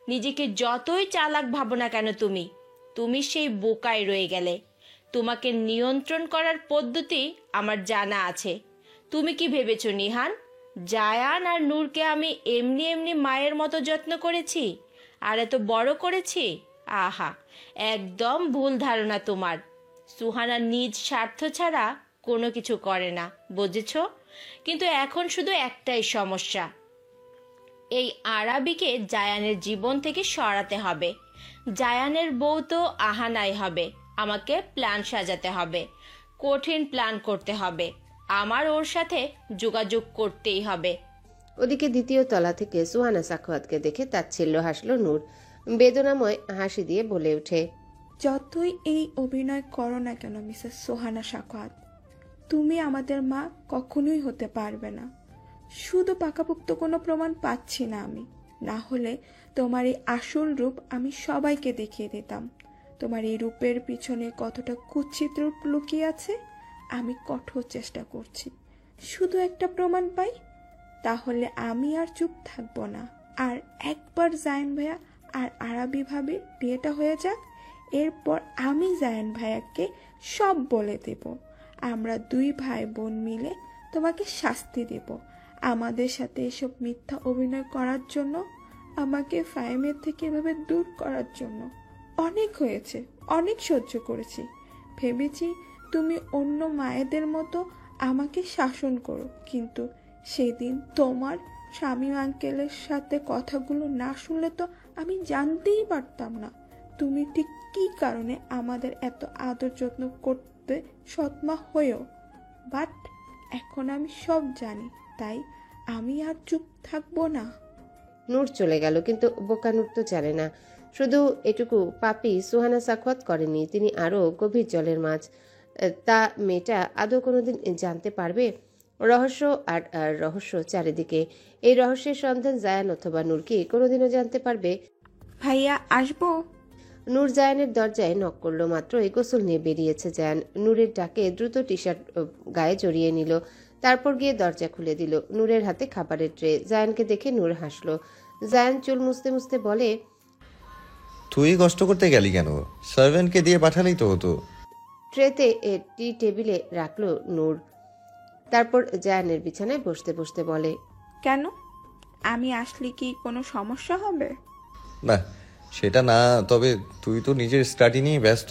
নিজেকে যতই চালাক ভাবো না কেন তুমি সেই বোকায় রয়ে গেলে। তোমাকে নিয়ন্ত্রণ করার পদ্ধতি আমার জানা আছে। তুমি কি ভেবেছো নিহান, জায়ান আর নূরকে আমি এমনি এমনি মায়ের মতো যত্ন করেছি আর এত বড় করেছি? আহা, একদম ভুল ধারণা তোমার। সুহানা নিজ স্বার্থ ছাড়া কোনো কিছু করে না, বুঝেছো? কিন্তু এখন শুধু একটাই সমস্যা, এই আরাবিকে জায়ানের জীবন থেকে সরাতে হবে। জায়ানের বউ তো আহানাই হবে। আমাকে প্ল্যান সাজাতে হবে, কঠিন প্ল্যান করতে হবে। আমার ওর সাথে যোগাযোগ করতেই হবে। ওদিকে দ্বিতীয় তলা থেকে সুহানা সাখাওয়াতকে দেখে তাচ্ছিল্য হাসল নূর। বেদনাময় হাসি দিয়ে বলে ওঠে, যতই এই অভিনয় করো না কেন মিসেস সোহানা সাখাওয়াত, তুমি আমাদের মা কখনোই হতে পারবে না। শুধু পাকাপোক্ত কোনো প্রমাণ পাচ্ছি না আমি, না হলে তোমার এই আসল রূপ আমি সবাইকে দেখিয়ে দিতাম। তোমার এই রূপের পিছনে কতটা কুৎসিত রূপ লুকিয়ে আছে আমি কঠোর চেষ্টা করছি। শুধু একটা প্রমাণ পাই, তাহলে আমি আর চুপ থাকবো না। আর একবার জায়ান ভাইয়া আর আরাবি ভাবির বিয়েটা হয়ে যাক, এরপর আমি জায়ান ভাইয়াকে সব বলে দেব। আমরা দুই ভাই বোন মিলে তোমাকে শাস্তি দেব। আমাদের সাথে এসব মিথ্যা অভিনয় করার জন্য, আমাকে ফাইমের থেকে এভাবে দূর করার জন্য অনেক হয়েছে, অনেক সহ্য করেছি। ভেবেছি তুমি অন্য মায়েদের মতো আমাকে শাসন করো, কিন্তু সেদিন তোমার স্বামী আঙ্কেলের সাথে কথাগুলো না শুনলে তো আমি জানতেই পারতাম না তুমি ঠিক কী কারণে আমাদের এত আদর যত্ন করতে সৎমা হয়েও। বাট এখন আমি সব জানি, তাই আমি আর চুপ থাকবো না। নূর চলে গেল, কিন্তু বোকা নূর তো জানে না শুধু এটুকু পাপি সুহানা সাখাওয়াত করেনি, তিনি আরো গভীর জলের মাছ। তা মেয়েটা আদৌ কোনোদিন জানতে পারবে? রহস্য আর রহস্য চারিদিকে। এই রহস্যের সন্ধান জায়ান অথবা নূর কি কোনোদিনও জানতে পারবে? ভাইয়া আসবো? নূর জায়ানের দরজায় নক করলো। মাত্রই গোসল নিয়ে বেরিয়েছে জায়ান। নূরের ডাকে দ্রুত টি শার্ট গায়ে জড়িয়ে নিল, তারপর গিয়ে দরজা খুলে দিল। নূরের হাতে খাবারের ট্রে। জায়ানকে দেখে নূর হাসলো। জায়ান চুল মুছতে মুছতে বলে, তুই কষ্ট করতে গেলি কেন? সার্ভেন্টকে দিয়ে পাঠালেই তো হতো। ট্রেতে টি টেবিলে রাখলো নূর। তারপর জায়ানের বিছানায় বসতে বসতে বলে, কেন? আমি আসলে কি কোনো সমস্যা হবে? না, সেটা না, তবে তুই তো নিজের স্টাডি নিয়ে ব্যস্ত।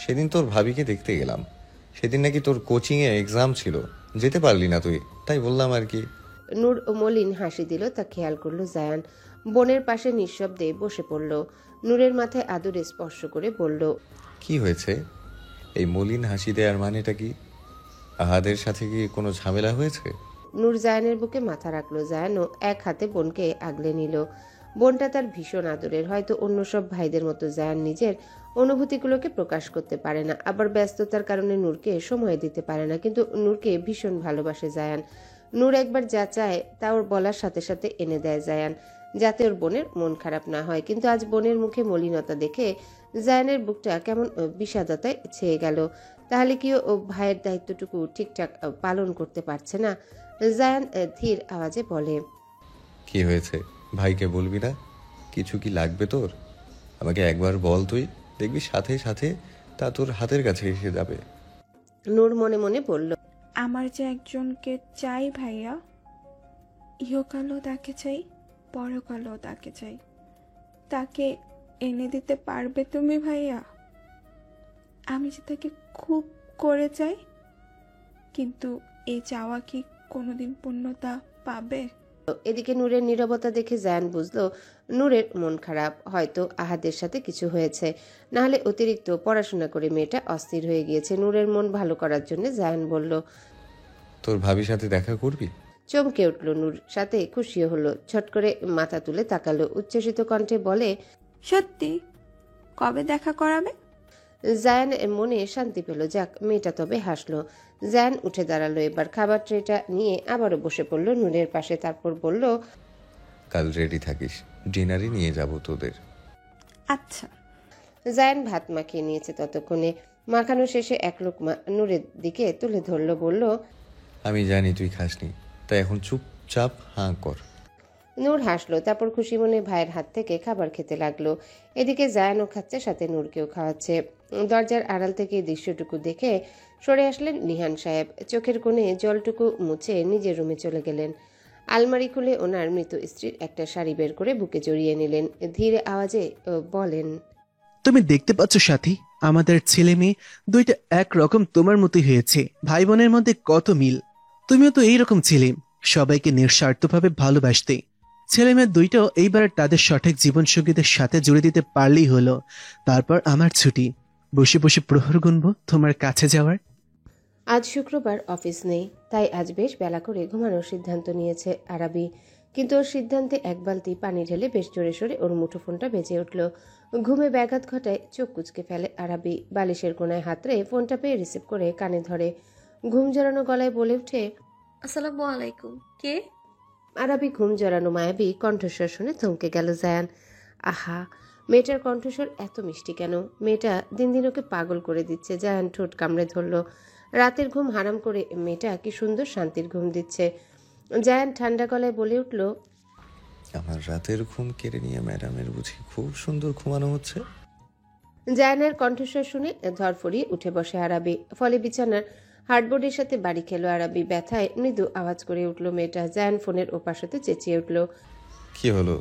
সেদিন তোর ভাবিকে দেখতে গেলাম, সেদিন নাকি তোর কোচিংয়ে এক্সাম ছিল, যেতে পারলি না তুই, তাই বললাম আর কি। নূর মলিন হাসি দিল, তা খেয়াল করলো জায়ান। বোনের পাশে নিঃশব্দে বসে পড়ল। নূরের মাথায় আদরে স্পর্শ করে বলল, কি হয়েছে? এই মলিন হাসি দেওয়ার মানেটা কি? আহাদের সাথে কি কোনো ঝামেলা হয়েছে? নূর জায়ানের বুকে মাথা রাখলো। জায়ানও এক হাতে বোনকে আগলে নিল। বোনটা তার ভীষণ আদরের। হয়তো অন্য সব ভাইদের মতো জায়ান নিজের অনুভূতিগুলোকে প্রকাশ করতে পারে না, আবার ব্যস্ততার কারণে নূরকে সময় দিতে পারে না, কিন্তু নূরকে ভীষণ ভালোবাসে জায়ান। নূর একবার যা চায় তা ওর বলার সাথে সাথে এনে দেয় জায়ান, যাতে ওর বোনের মন খারাপ না হয়। কিন্তু আজ বোনের মুখে মলিনতা দেখে জায়ানের বুকটা কেমন বিষাদতায় ছেয়ে গেল। তাহলে কি ও ভাইয়ের দায়িত্বটুকু ঠিকঠাক পালন করতে পারছে না? জায়ান ধীর আওয়াজে বলে, কি হয়েছে? ভাইকে বলবি না? কিছু কি লাগবে তোর? আমাকে একবার বল, তুই দেখবি সাথে সাথে তা তোর হাতের কাছে এসে যাবে। নূর মনে মনে বলল, আমার যে একজনকে চাই ভাইয়া, ইহকালও তাকে চাই, পরকালও তাকে চাই। তাকে এনে দিতে পারবে তুমি ভাইয়া? আমি যে তাকে খুব করে চাই, কিন্তু এই চাওয়া কি কোনোদিন পূর্ণতা পাবে? এদিকে নূরের নীরবতা দেখে জায়ান বুঝলো নূরের মন খারাপ, হয়তো আহাদের সাথে কিছু হয়েছে, নাহলে অতিরিক্ত পড়াশোনা করে মেয়েটা অস্থির হয়ে গিয়েছে। নূরের মন ভালো করার জন্য জায়ান বলল, তোর ভাবির সাথে দেখা করবি? চমকে উঠল নূর, সাথে খুশিও হলো। ছট করে মাথা তুলে তাকালো, উচ্ছ্বসিত কণ্ঠে বলে, সত্যি? কবে দেখা করাবে? জায়ান মনে শান্তি পেল, যাক মেয়েটা তবে হাসলো। জায়ান উঠে দাঁড়ালো, এবার খাবার ট্রেটা নিয়ে আবারও বসে পড়লো নূরের পাশে, তারপর বলল, কাল রেডি থাকিস, ডিনারে নিয়ে যাব তোদের। আচ্ছা। জায়ান ভাত মাখিয়ে নিয়েছে ততক্ষণে, মাখানো শেষে এক লোকমা নূরের দিকে তুলে ধরলো, বলল, আমি জানি তুই খাসনি, তাই এখন চুপচাপ হাঁ কর। নূর হাসলো, তারপর খুশি মনে ভাইয়ের হাত থেকে খাবার খেতে লাগলো। এদিকে জায়ানও খাচ্ছে, সাথে নূরকেও খাওয়াচ্ছে। দরজার আড়াল থেকে এই দৃশ্যটুকু দেখে সরে আসলেন নিহান সাহেব। চোখের কোণে জলটুকু মুছে নিজের রুমে চলে গেলেন। আলমারি খুলে ওনার মৃত স্ত্রীর একটা শাড়ি বের করে বুকে জড়িয়ে নিলেন। ধীরে আওয়াজে বলেন, তুমি দেখতে পাচ্ছ সাথী, আমাদের ছেলে মেয়ে দুইটা একরকম তোমার মতোই হয়েছে। ভাই বোনের মধ্যে কত মিল। তুমিও তো এইরকম ছিলে, সবাইকে নিঃস্বার্থভাবে ভালোবাসতে। ছেলে মেয়ে দুইটাও এইবার তাদের সঠিক জীবনসঙ্গীদের সাথে জুড়ে দিতে পারলেই হলো। তারপর আমার ছুটি, বসে বসে প্রহর গুনব তোমার কাছে যাওয়ার। আজ শুক্রবার অফিস নেই, তাই আজ বেশ বেলা করে ঘুমানোর সিদ্ধান্ত নিয়েছে আরাবি। কিন্তু ওর সিদ্ধান্তে এক বালতি পানি ঢেলে বেশ জোরে সোরে ওর মুঠোফোনটা বেজে উঠল। ঘুমে ব্যাঘাত ঘটায় চোখ কুচকে ফেলে আরাবি। বালিশের কোনায় হাত রেখে ফোনটা পেয়ে রিসিভ করে কানে ধরে। ঘুম জড়ানো গলায় বলে ওঠে, আসসালামু আলাইকুম। কে? আরাবি ঘুম জড়ানো মায়াবী কণ্ঠস্বর শুনে থমকে গেল জায়ান। আহা, মেয়েটার কণ্ঠস্বর এত মিষ্টি কেন? মেয়েটা দিন দিন ওকে পাগল করে দিচ্ছে। জায়ান ঠোঁট কামড়ে ধরল। রাতের ঘুম হারাম করে মেয়েটা কি সুন্দর শান্তির ঘুম দিচ্ছে। জায়ান ঠান্ডা গলায় বলে উঠল, আমার রাতের ঘুম কেড়ে নিয়ে ম্যাডামের বুঝি খুব সুন্দর ঘুমানো হচ্ছে। জায়ানের কণ্ঠস্বর শুনে ধরফড়িয়ে উঠে বসে আরাবি। ফলে বিছানার হার্ডবোর্ডের সাথে বাড়ি খেলো আরাবি। ব্যথায় মৃদু আওয়াজ করে উঠল মেয়েটা। জায়ান ফোনের ওপাশ হতে চেঁচিয়ে উঠল, কি হলো?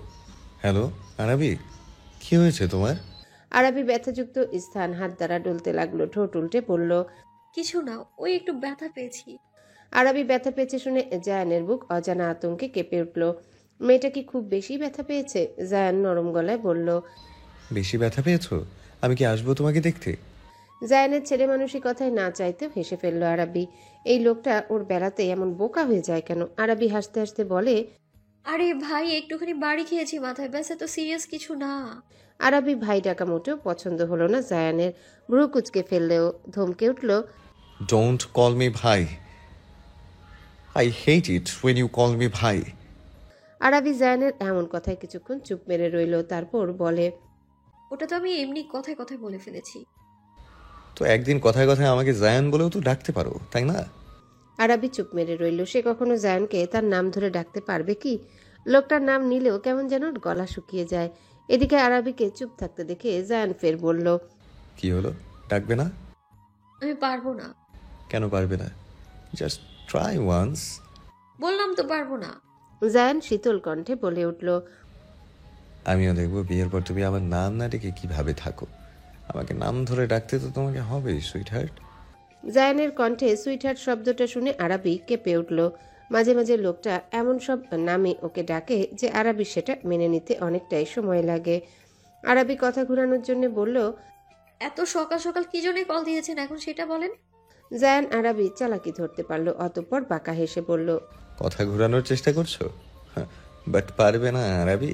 হ্যালো আরাবি, কি হয়েছে তোমার? আরাবি ব্যথাযুক্ত স্থান হাত দ্বারা ডলতে লাগলো, ঠোঁট উল্টে পড়ল। কিছু না, ওই একটু ব্যথা পেয়েছি। আরাবি ব্যথা পেয়েছে শুনে জায়ানের বুক অজানা আতঙ্কে কেঁপে উঠল। মেয়েটা কি খুব বেশি ব্যথা পেয়েছে? জায়ান নরম গলায় বলল, বেশি ব্যথা পেয়েছো? আমি কি আসবো তোমাকে দেখতে? জায়ানের ছেলে মানুষই কথায় না চাইতেও হেসে ফেলল আরাবি। এই লোকটা ওর বেড়াতে এমন বোকা হয়ে যায় কেন? আরাবি হাসতে হাসতে বলে, আরে ভাই, একটুখানি বাড়ি খেয়েছি মাথায়, ব্যাস, এত সিরিয়াস কিছু না। আরাবি ভাই ডাকা মোটেও পছন্দ হলো না জায়ানের। ভ্রু কুচকে ফেললেও ধমকে উঠল, ডোন্ট কল মি ভাই, I hate it when you call me ভাই। আরাবি জায়ানের এমন কথায় কিছুক্ষণ চুপ মেরে রইল, তারপর বলে, ওটা তো আমি এমনি কথায় কথায় বলে ফেলেছি। তো একদিন কথায় কথায় আমাকে জায়ান বলেও তো ডাকতে পারো, তাই না? আরাবি চুপ মেরে রইল। সে কখনো জায়ানকে তার নাম ধরে ডাকতে পারবে কি? লোকটার নাম নিলেও কেমন যেন গলা শুকিয়ে যায়। এদিকে আরাবিকে চুপ থাকতে দেখে জায়ান ফের বলল, কি হলো, ডাকবে না? আমি পারবো না। কেন পারবে না? Just try once. বললাম তো পারবো না। জায়ান শীতল কণ্ঠে বলে উঠল, আমিও দেখবো বিয়ের পর তুমি আমার নাম না ডেকে কিভাবে থাকো। আমাকে নাম ধরে ডাকতে তো তোমাকে হবেই, সুইট হার্ট। জায়ানের কণ্ঠে সুইটহার্ট শব্দটা শুনে আরাবি কেঁপে উঠল। মাঝে মাঝে লোকটা এমন সব নামে ওকে ডাকে যে আরাবি সেটা মেনে নিতে অনেকটাই সময় লাগে। আরাবি কথা ঘুরানোর জন্য বলল, এত সকাল সকাল কি জন্য কল দিয়েছেন এখন সেটা বলেন। জায়ান আরাবি চালাকি ধরতে পারলো, অতঃপর বাঁকা হেসে বলল, কথা ঘোরানোর চেষ্টা করছো, বাট পারবে না আরাবি।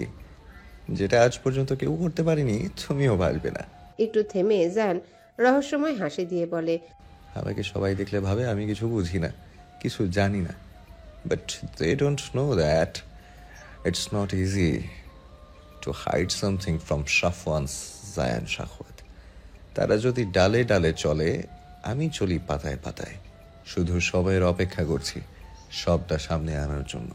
যেটা আজ পর্যন্ত কেউ করতে পারেনি, তুমিও পারবে না। একটু থেমে জায়ান রহস্যময় হাসি দিয়ে বলে, আমাকে সবাই দেখলে ভাবে আমি কিছু বুঝি না, কিছু জানি না। But they don't know that it's not easy to hide something from Safwan's Zayan Shahwat. তারা যদি ডালে ডালে চলে, আমি চলি পাতায় পাতায়। শুধু সবাইয়ের অপেক্ষা করছি সবটা সামনে আনার জন্য।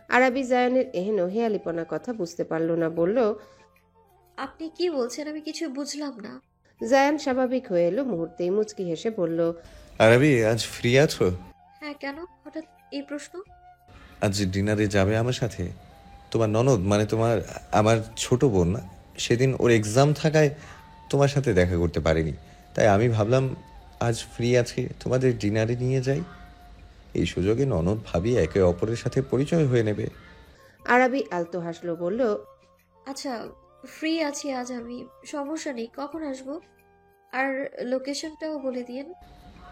আরাবি জায়ানের এহেন হেয়ালিপনা কথা বুঝতে পারল না, বলল, আপনি কি বলছেন? আমি কিছু বুঝলাম না। জায়ান স্বাভাবিক হয়ে এলো মুহূর্তেই, মুচকি হেসে বলল, আরবি, আজ ফ্রি আছো? হ্যাঁ, কেন হঠাৎ এই প্রশ্ন? আজ ডিনারে যাবে আমার সাথে? তোমার ননদ, মানে আমার ছোট বোন, সেদিন ওর এক্সাম থাকায় তোমার সাথে দেখা করতে পারিনি, তাই আমি ভাবলাম আজ ফ্রি আছে, তোমাদের ডিনারে নিয়ে যাই। এই সুযোগে ননদ ভাবি একে অপরের সাথে পরিচয় হয়ে নেবে। আরাবি আলতো হাসলো, বলল, আচ্ছা, ফ্রি আছি আজ আমি, সমস্যা নেই। কখন আসবো আর লোকেশনটাও বলে দিয়েন।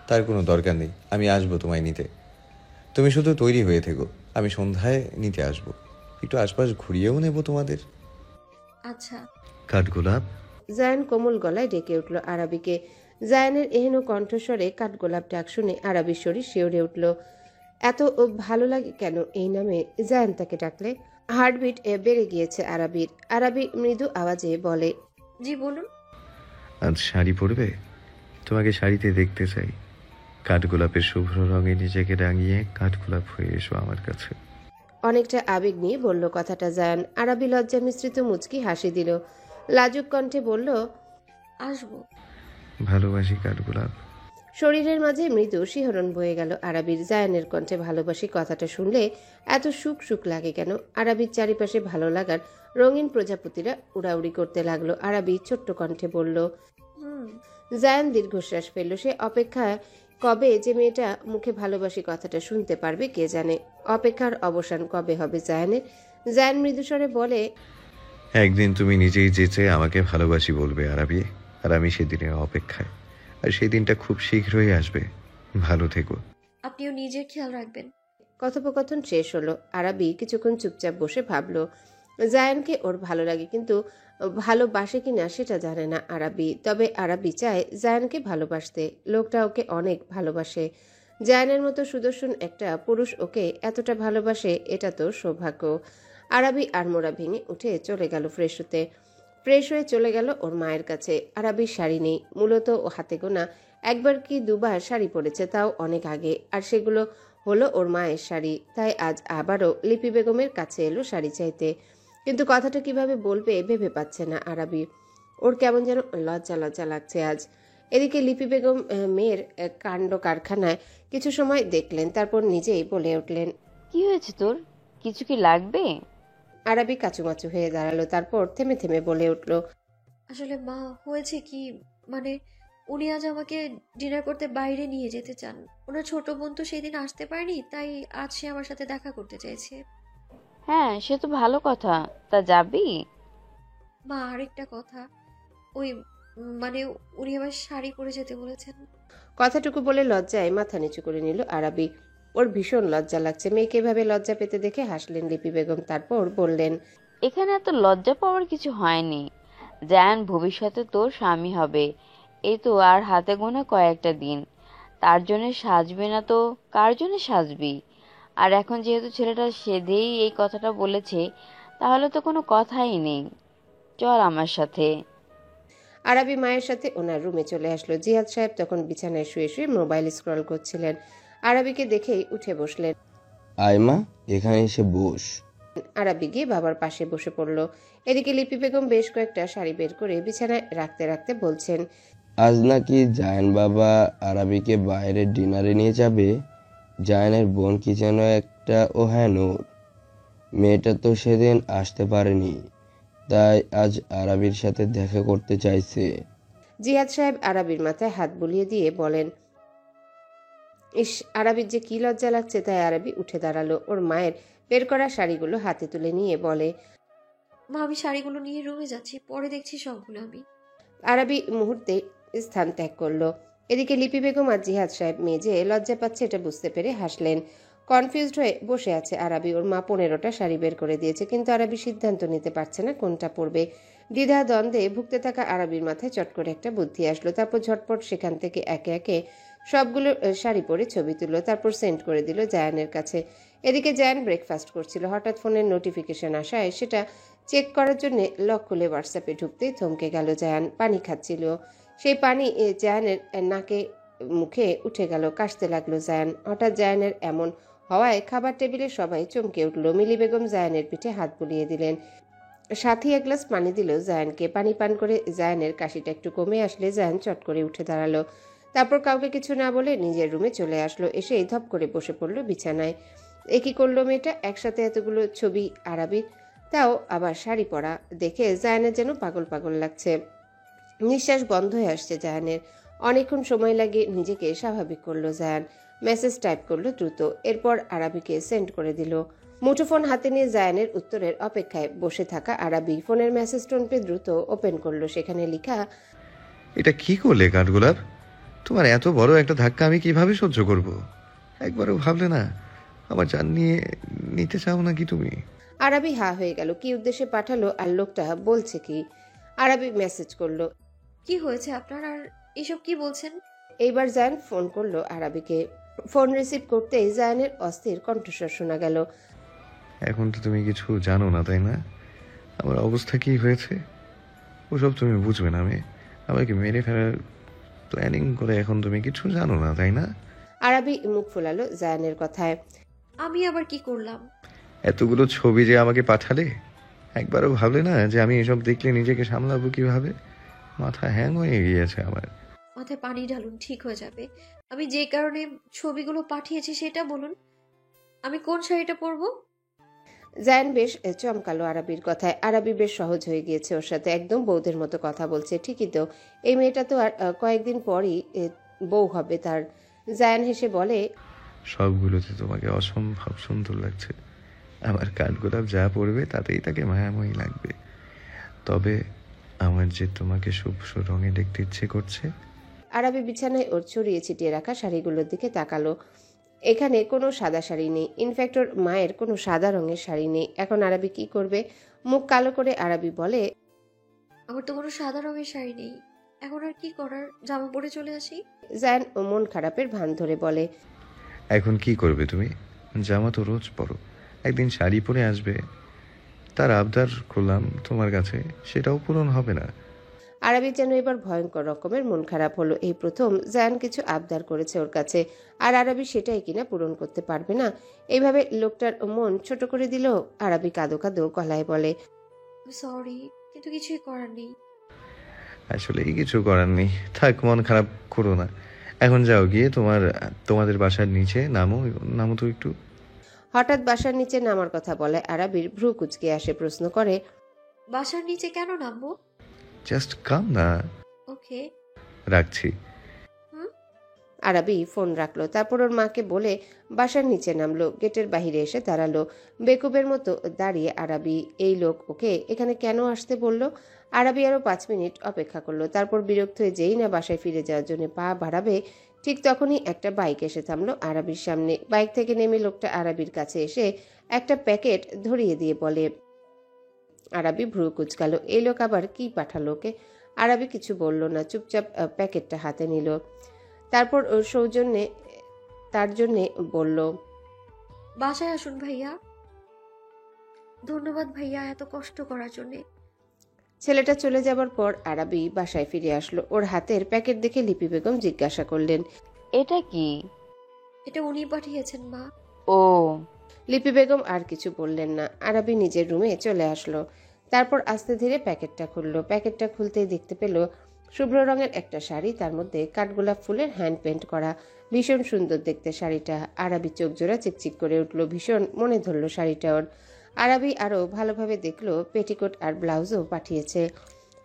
তার কোনো দরকার নেই, আমি আসবো তোমায় নিতে। তুমি শুধু তৈরি হয়ে থেকো, আমি সন্ধ্যায় নিতে আসবো। একটু আশপাশ ঘুরিয়েও নেব তোমাদের। আচ্ছা। কাঠগোলাপ। জায়ান কোমল গলায় ডেকে উঠল আরাবিকে। জায়ানের এহেন কণ্ঠস্বরে কাঠগোলাপ ডাক শুনে আরাবির শরীর শিওরে উঠল। এত ভালো লাগে কেন এই নামে জায়ান তাকে ডাকলে? হার্টবিট বেড়ে গিয়েছে আরাবির। আরাবি মৃদু আওয়াজে বলে, জি বলুন। আজ শাড়ি পরবে? তোমাকে শাড়িতে দেখতে চাই। কাঠগোলাপের শুভ্র রঙে নিজেকে রাঙিয়ে কাঠগোলাপ হয়ে এসো আমার কাছে। অনেকটা আবেগ নিয়ে বলল কথাটা জায়ান। আরাবি লজ্জা মিশ্রিত মুচকি হাসি দিল, লাজুক কণ্ঠে বলল, আসবো। ভালোবাসি কাঠগোলাপ। শরীরের মাঝে মৃদু শিহরণ বয়ে গেল আরাবির। জায়ানের কণ্ঠে ভালোবাসি কথাটা শুনলে এত সুখ সুখ লাগে কেন? আরাবির চারিপাশে ভালো লাগার রঙিন প্রজাপতিরা উড়াউড়ি করতে লাগলো। আরাবি ছোট্ট কণ্ঠে বলল, হুম। জায়ান দীর্ঘশ্বাস ফেলল। সে অপেক্ষায় কবে যে মেয়েটা মুখে ভালোবাসি কথাটা শুনতে পারবে কে জানে। অপেক্ষার অবসান কবে হবে জায়ানের? জায়ান মৃদুস্বরে বলে, একদিন তুমি নিজেই যেচে আমাকে ভালোবাসি বলবে আরাবি, আর আমি সেদিনের অপেক্ষায়। আর সেই দিনটা খুব শীঘ্রই আসবে। ভালো থেকো। আপনিও নিজের খেয়াল রাখবেন। কথোপকথন শেষ হলো। আরাবি কিছুক্ষণ চুপচাপ বসে ভাবল, জায়ানকে ওর ভালো লাগে, কিন্তু ভালোবাসে কিনা সেটা জানে না আরাবি। তবে আরাবি চায় জায়ানকে ভালোবাসতে। লোকটা ওকে অনেক ভালোবাসে। জায়ানের মতো সুদর্শন একটা পুরুষ ওকে এতটা ভালোবাসে, এটা তো সৌভাগ্য। আরাবি আড়মোড়া ভেঙে উঠে চলে গেল ফ্রেশ হতে। ফ্রেশ হয়ে চলে গেল ওর মায়ের কাছে। আরাবির শাড়ি নেই, মূলত ও হাতে গোনা একবার কি দুবার শাড়ি পরেছে, তাও অনেক আগে, আর সেগুলো হলো ওর মায়ের শাড়ি। তাই আজ আবারও লিপি বেগমের কাছে এলো শাড়ি চাইতে, কিন্তু কথাটা কিভাবে বলবে ভেবে পাচ্ছে না আরাবি। ওর কেমন যেন লজ্জা লজ্জা লাগছে আজ। এদিকে লিপি বেগম মেয়ের কাণ্ড কারখানায় কিছু সময় দেখলেন, তারপর নিজেই বলে উঠলেন, কি হয়েছে তোর? কিছু কি লাগবে? আরাবি কাচুমাচু হয়ে দাঁড়ালো, তারপর থেমে থেমে বলে উঠল, আসলে মা, হয়েছে কি, মানে উনি আজ আমাকে ডিনার করতে বাইরে নিয়ে যেতে চান। ওনার ছোট বোন তো সেদিন আসতে পারেনি, তাই আজ সে আমার সাথে দেখা করতে চাইছে। হ্যাঁ, সে তো ভালো কথা। তা যাবি? মা, আরেকটা কথা, ওই মানে উনি আমার শাড়ি পরে যেতে বলেছেন। কথাটুকু বলে লজ্জায় মাথা নিচু করে নিল আরাবি। ওর ভীষণ লজ্জা লাগছে। মেয়েকে এভাবে লজ্জা পেতে দেখে হাসলেন লিপি বেগম, তারপর বললেন, এখানে এত লজ্জা পাওয়ার কিছু হয়নি। জায়ান ভবিষ্যতে তোর স্বামী হবে, এই তো আর হাতে গোনা কয়েকটা দিন। তার জন্য সাজবে না তো কার জন্য সাজবি? আর এখন যেহেতু ছেলেটা সেধেই এই কথাটা বলেছে, তাহলে তো কোনো কথাই নেই। চল আমার সাথে। আরাবি মায়ের সাথে ওনার রুমে চলে আসলো। জিহাদ সাহেব তখন বিছানায় শুয়ে শুয়ে মোবাইল স্ক্রল করছিলেন। আরাবিকে দেখেই উঠে বসলেন। আয়মা, এখানে এসে বস। আরাবি গিয়ে বাবার পাশে বসে পড়ল। এদিকে লিপি বেগম বেশ কয়েকটা শাড়ি বের করে বিছানায় রাখতে রাখতে বলছেন, আজ নাকি জায়ান বাবা আরাবিকে বাইরে ডিনারে নিয়ে যাবে। জায়ানের বোন কি যেন একটা, ও হ্যাঁ নূর, মেয়েটা তো সেদিন আসতে পারেনি, তাই আজ আরাবির সাথে দেখা করতে চাইছে। জিহাদ সাহেব আরাবির মাথায় হাত বুলিয়ে দিয়ে বলেন, ইস, আরাবির যে কি লজ্জা লাগছে। তাই আরাবি উঠে দাঁড়ালো। ওর মায়ের বের করা শাড়িগুলো হাতে তুলে নিয়ে বলে, মা, আমি শাড়িগুলো নিয়ে রুমে যাচ্ছি, পরে দেখছি সবগুলো আমি। আরাবি মুহূর্তে স্থান ত্যাগ করলো। এদিকে লিপি বেগম আর জিহাদ সাহেব মেয়ে যে লজ্জা পাচ্ছে এটা বুঝতে পেরে হাসলেন। কনফিউজড হয়ে বসে আছে আরাবি। ওর মা 15টা শাড়ি বের করে দিয়েছে, কিন্তু আরাবি সিদ্ধান্ত নিতে পারছে না কোনটা পরবে। দ্বিধা দ্বন্দ্বে ভুগতে থাকা আরাবির মাথায় চট করে একটা বুদ্ধি আসলো। তারপর ঝটপট সেখান থেকে একে একে সবগুলো শাড়ি পরে ছবি তুললো, তারপর সেন্ড করে দিল জায়ানের কাছে। এদিকে জায়ান ব্রেকফাস্ট করছিল। হঠাৎ ফোনের নোটিফিকেশন আসায় সেটা চেক করার জন্য লক খুলে হোয়াটসঅ্যাপে ঢুকতেই থমকে গেল জায়ান। পানি খাচ্ছিল। সেই পানি জায়ানের নাকে মুখে উঠে গেল। কাশতে লাগলো জায়ান। হঠাৎ জায়ানের এমন হওয়ায় খাবার টেবিলে সবাই চমকে উঠল। মিলি বেগম জায়ানের পিঠে হাত বুলিয়ে দিলেন। সাথী এক গ্লাস পানি দিল জায়ানকে। পানি পান করে জায়ানের কাশিটা একটু কমে আসলে জায়ান চট করে উঠে দাঁড়ালো। তারপর কাউকে কিছু না বলে নিজের রুমে চলে আসলো। এসেই ধপ করে বসে পড়লো বিছানায়। এ কি করলো মেয়েটা? একসাথে এতগুলো ছবি আরাবির, তাও আবার শাড়ি পরা দেখে জায়ানের যেন পাগল পাগল লাগছে। নিঃশ্বাস বন্ধ হয়ে আসছে জায়ানের। অনেকক্ষণ সময় লাগে নিজেকে স্বাভাবিক করলো জায়ান। মেসেজ টাইপ করলো দ্রুত, এরপর আরাবিকে সেন্ড করে দিল। মুঠোফোন হাতে নিয়ে জায়ানের উত্তরের অপেক্ষায় বসে থাকা আরাবি ফোনের মেসেজ টোন পেয়ে দ্রুত ওপেন করলো। সেখানে লেখা, এটা কি করলে কাঠগোলাপ? তোমার এত বড় একটা ধাক্কা আমি কিভাবে সহ্য করব? একবারও ভাবলে না আমার জান নিয়ে নিতে চাও নাকি তুমি? আরাবি হা হয়ে গেল। কি উদ্দেশ্যে পাঠালো আর লোকটা বলছে কি? আরাবি মেসেজ করলো, কি হয়েছে আপনার? আর এসব কি বলছেন? এইবার জায়ান ফোন করলো আরাবিকে। ফোন রিসিভ করতেই জায়ানের অস্থির কণ্ঠস্বর শোনা গেল। এখন তো তুমি কিছু জানো না, তাই না? আমার অবস্থা কি হয়েছে ওসব তুমি বুঝবে না। আমাকে মেরে ফেলার প্ল্যানিং করে এখন তুমি কিছু জানো না, তাই না? আরাবি মুখ ফোলালো জায়ানের কথায়। আমি আবার কি করলাম? এতগুলো ছবি যে আমাকে পাঠালে, একবারও ভাবলে না যে আমি এসব দেখলে নিজেকে সামলাবো কিভাবে? মাথা হ্যাং হয়ে গিয়েছে আমার। মাথায় পানি ঢালুন, ঠিক হয়ে যাবে। আমি যে কারণে ছবিগুলো পাঠিয়েছি সেটা বলুন। আমি কোন শাড়িটা পরবো? জায়ান বেশ চমকালো আরাবির কথায়। আরাবি বেশ সহজ হয়ে গিয়েছে ওর সাথে, একদম বউদের মতো কথা বলছে। ঠিকই তো, এই মেয়েটা তো আর কয়েকদিন পরই বউ হবে তার। জায়ান হেসে বলে, সবগুলোতে তোমাকে অসম্ভব সুন্দর লাগছে। আমার কাঠগোলাপ যা পড়বে তাতেই তাকে মায়াময়ী লাগবে। তবে আমার যে তোমাকে শুভ্র রঙে দেখতে ইচ্ছে করছে। আরাবি বিছানায় ওর ছড়িয়ে ছিটিয়ে রাখা শাড়িগুলোর দিকে তাকালো। এখানে কোনো সাদা শাড়ি নেই। ইনফ্যাক্ট ওর মায়ের কোনো সাদা রঙের শাড়ি নেই। এখন আরাবি কি করবে? মুখ কালো করে আরাবি বলে, আমার তো কোনো সাদা রঙের শাড়ি নেই। এখন আর কি করার? জামা পরে চলে আসি। জায়ান মন খারাপের ভান ধরে বলে, এখন কি করবে তুমি? জামা তো রোজ পরো, একদিন শাড়ি পরে আসবে। তার আবদার করলাম তোমার কাছে, সেটাও পূরণ হবে না। আরাবি যেন এবার ভয়ঙ্কর রকমের মন খারাপ হলো। এই প্রথম জায়ান কিছু আবদার করেছে ওর কাছে, আর আরাবি সেটাই কিনা পূরণ করতে পারবে না। এইভাবে লোকটার মন ছোট করে দিল। আরাবি কাঁদো কাঁদো গলায় বলে, সরি, কিন্তু কিছুই করার নেই। আসলেই কিছু করার নেই। থাক, মন খারাপ করো না। এখন যাও, গিয়ে তোমাদের বাসার নিচে নামো তো একটু। হঠাৎ বাসার নিচে নামার কথা বলে আরাবির ভ্রু কুচকে আসে। প্রশ্ন করে, বাসার নিচে কেন নামবো? জাস্ট কাম না। ওকে। রাখছি। আরাবি ফোন রাখলো। তারপর ওর মাকে বলে বাসার নিচে নামলো। গেটের বাহিরে এসে দাঁড়ালো। বেকুবের মতো দাঁড়িয়ে আরাবি। এই লোক ওকে এখানে কেন আসতে বলল? আরাবি আরো 5 মিনিট অপেক্ষা করলো। তারপর বিরক্ত হয়ে যেই না বাসায় ফিরে যাওয়ার জন্য পা বাড়াবে, ঠিক তখনই একটা বাইক এসে থামলো আরাবির সামনে। বাইক থেকে নেমে লোকটা আরাবির কাছে এসে একটা প্যাকেট ধরিয়ে দিয়ে বলে, আরাবি ভ্রু কুচকালো। এই লোক আবার কি পাঠালো ওকে? আরাবি কিছু বলল না, চুপচাপ প্যাকেটটা হাতে নিল। তারপর সৌজন্যে তার জন্যে বলল, বাসায় আসুন ভাইয়া। ধন্যবাদ ভাইয়া এত কষ্ট করার জন্যে। ছেলেটা চলে যাবার পর আরাবি বাসায় ফিরে আসলো। ওর হাতের প্যাকেট দেখে লিপি বেগম জিজ্ঞাসা করলেন, এটা কি? এটা উনি পাঠিয়েছেন মা। ও। লিপি বেগম আর কিছু বললেন না। আরাবি নিজের রুমে চলে আসলো। তারপর আস্তে ধীরে প্যাকেটটা খুললো। প্যাকেটটা খুলতেই দেখতে পেল শুভ্র রঙের একটা শাড়ি, তার মধ্যে কাঠগোলাপ ফুলের হ্যান্ড পেন্ট করা। ভীষণ সুন্দর দেখতে শাড়িটা। আরাবি চোখ জোড়া চিকচিক করে উঠল। ভীষণ মনে ধরল শাড়িটা ওর। আরাবি আরো ভালোভাবে দেখলো পেটিকোট আর ব্লাউজও পাঠিয়েছে,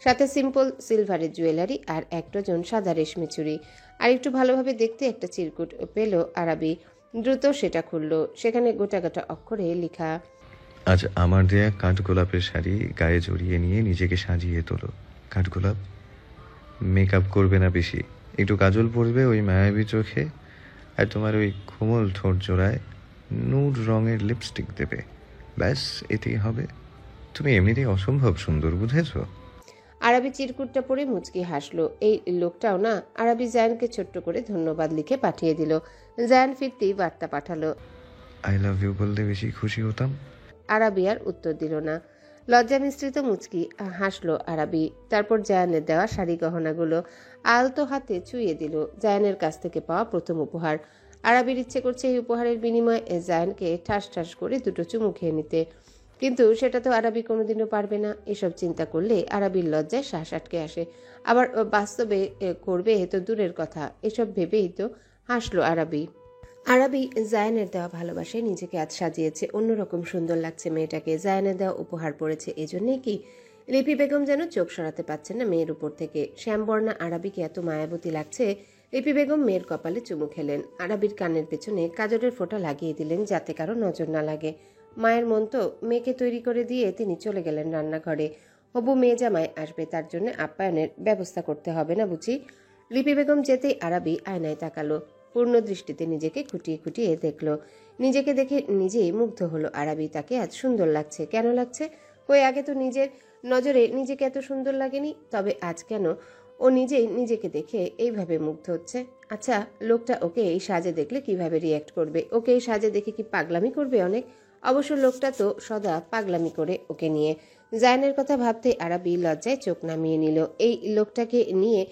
সাথে সিম্পল সিলভারের জুয়েলারি আর 1 ডজন সাদা রেশমি চুড়ি। আর একটু ভালোভাবে দেখতে একটা চিরকুট পেল আরাবি। দ্রুত সেটা খুললো। সেখানে গোটা গোটা অক্ষরে লেখা, আজ আমার দেয়া কাঠগোলাপের শাড়ি গায়ে জড়িয়ে নিয়ে নিজেকে সাজিয়ে তোলো। কাঠগোলাপ। মেকআপ করবে না বেশি, একটু কাজল পরবে ওই মায়াবী চোখে, আর তোমার ওই কোমল ঠোঁট জোড়ায় নুড রঙের লিপস্টিক দেবে। ব্যাস, এতেই হবে। তুমি এমনিতেই অসম্ভব সুন্দর, বুঝেছো? আরাবি চিরকুটটা পরে মুচকি হাসলো। এই লোকটাও না। আরাবি জায়ানকে ছোট্ট করে ধন্যবাদ লিখে পাঠিয়ে দিল। জায়ান ফিরতেই বার্তা পাঠালো, আই লাভ ইউ বললে বেশি খুশি হতাম। আরাবি আর উত্তর দিল না। লজ্জা মিশ্রিত মুচকি হাসলো আরাবি। তারপর জায়ানের দেওয়া শাড়ি গহনাগুলো আলতো হাতে ছুঁয়ে দিল। জায়ানের কাছ থেকে পাওয়া প্রথম উপহার। আরাবির ইচ্ছে করছে এই উপহারের বিনিময়ে জায়ানকে ঠাস ঠাস করে দুটো চুমু খেয়ে নিতে, কিন্তু সেটা তো আরাবি কোনোদিনও পারবে না। এসব চিন্তা করলে আরাবির লজ্জায় শ্বাস আটকে আসে। আবার বাস্তবে করবে তো দূরের কথা। এসব ভেবেই তো হাসলো আরাবি। আরাবি জায়ানের দেওয়া ভালোবাসায় নিজেকে আজ সাজিয়েছে, অন্যরকম সুন্দর লাগছে মেয়েটাকে। জায়ানের দেওয়া উপহার পড়েছে, এজন্যই কি? লিপি বেগম যেন চোখ সরাতে পারছেন না মেয়ের উপর থেকে। শ্যামবর্ণা আরাবিকে এত মায়াবতী লাগছে। লিপি বেগম মেয়ের কপালে চুমু খেলেন, আরাবির কানের পেছনে কাজলের ফোঁটা লাগিয়ে দিলেন যাতে কারো নজর না লাগে। মায়ের মন তো মেয়েকে তৈরি করে দিয়ে তিনি চলে গেলেন রান্নাঘরে। হবু মেয়ে জামাই আসবে, তার জন্য আপ্যায়নের ব্যবস্থা করতে হবে না বুঝি? লিপি বেগম যেতেই আরাবি আয়নায় তাকালো। পূর্ণ দৃষ্টিতে নিজেকে খুঁটিয়ে খুঁটিয়ে দেখলো। নিজেকে দেখে নিজেই মুগ্ধ হলো আরাবি। তাকে আজ সুন্দর লাগছে। কেন লাগছে? কই আগে তো নিজের নজরে নিজেকে এত সুন্দর লাগেনি। তবে আজ কেন ও নিজেই নিজেকে দেখে এইভাবে মুগ্ধ হচ্ছে? আচ্ছা, লোকটা ওকে এই সাজে দেখলে কিভাবে রিয়্যাক্ট করবে? ওকে এই সাজে দেখে কি পাগলামি করবে অনেক? অবশ্য লোকটা তো সদা পাগলামি করে ওকে নিয়ে। জায়ানের কথা ভাবতেই আরাবি লজ্জায় চোখ নামিয়ে নিল। এই লোকটাকে নিয়ে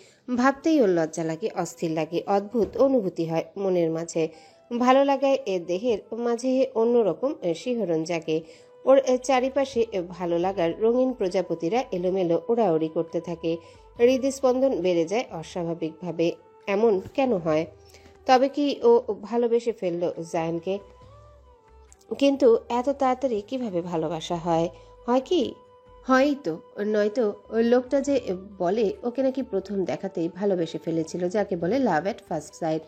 ভাবতেই ওর লজ্জা লাগে, অস্থির লাগে, অদ্ভুত অনুভূতি হয় মনের মাঝে। ভালো লাগায় এর দেহের মাঝে অন্যরকম শিহরণ জাগে। ওর চারিপাশে ভালো লাগার রঙিন প্রজাপতিরা এলোমেলো ওড়াউড়ি করতে থাকে। হৃদস্পন্দন বেড়ে যায় অস্বাভাবিকভাবে। এমন কেন হয়? তবে কি ও ভালোবেসে ফেললো জায়ানকে? কিন্তু এত তাড়াতাড়ি কিভাবে ভালোবাসা হয়? হয় কি? হয়ই তো, নয়তো ওই লোকটা যে বলে ওকে নাকি প্রথম দেখাতেই ভালোবেসে ফেলেছিল, যাকে বলে লাভ অ্যাট ফার্স্ট সাইট।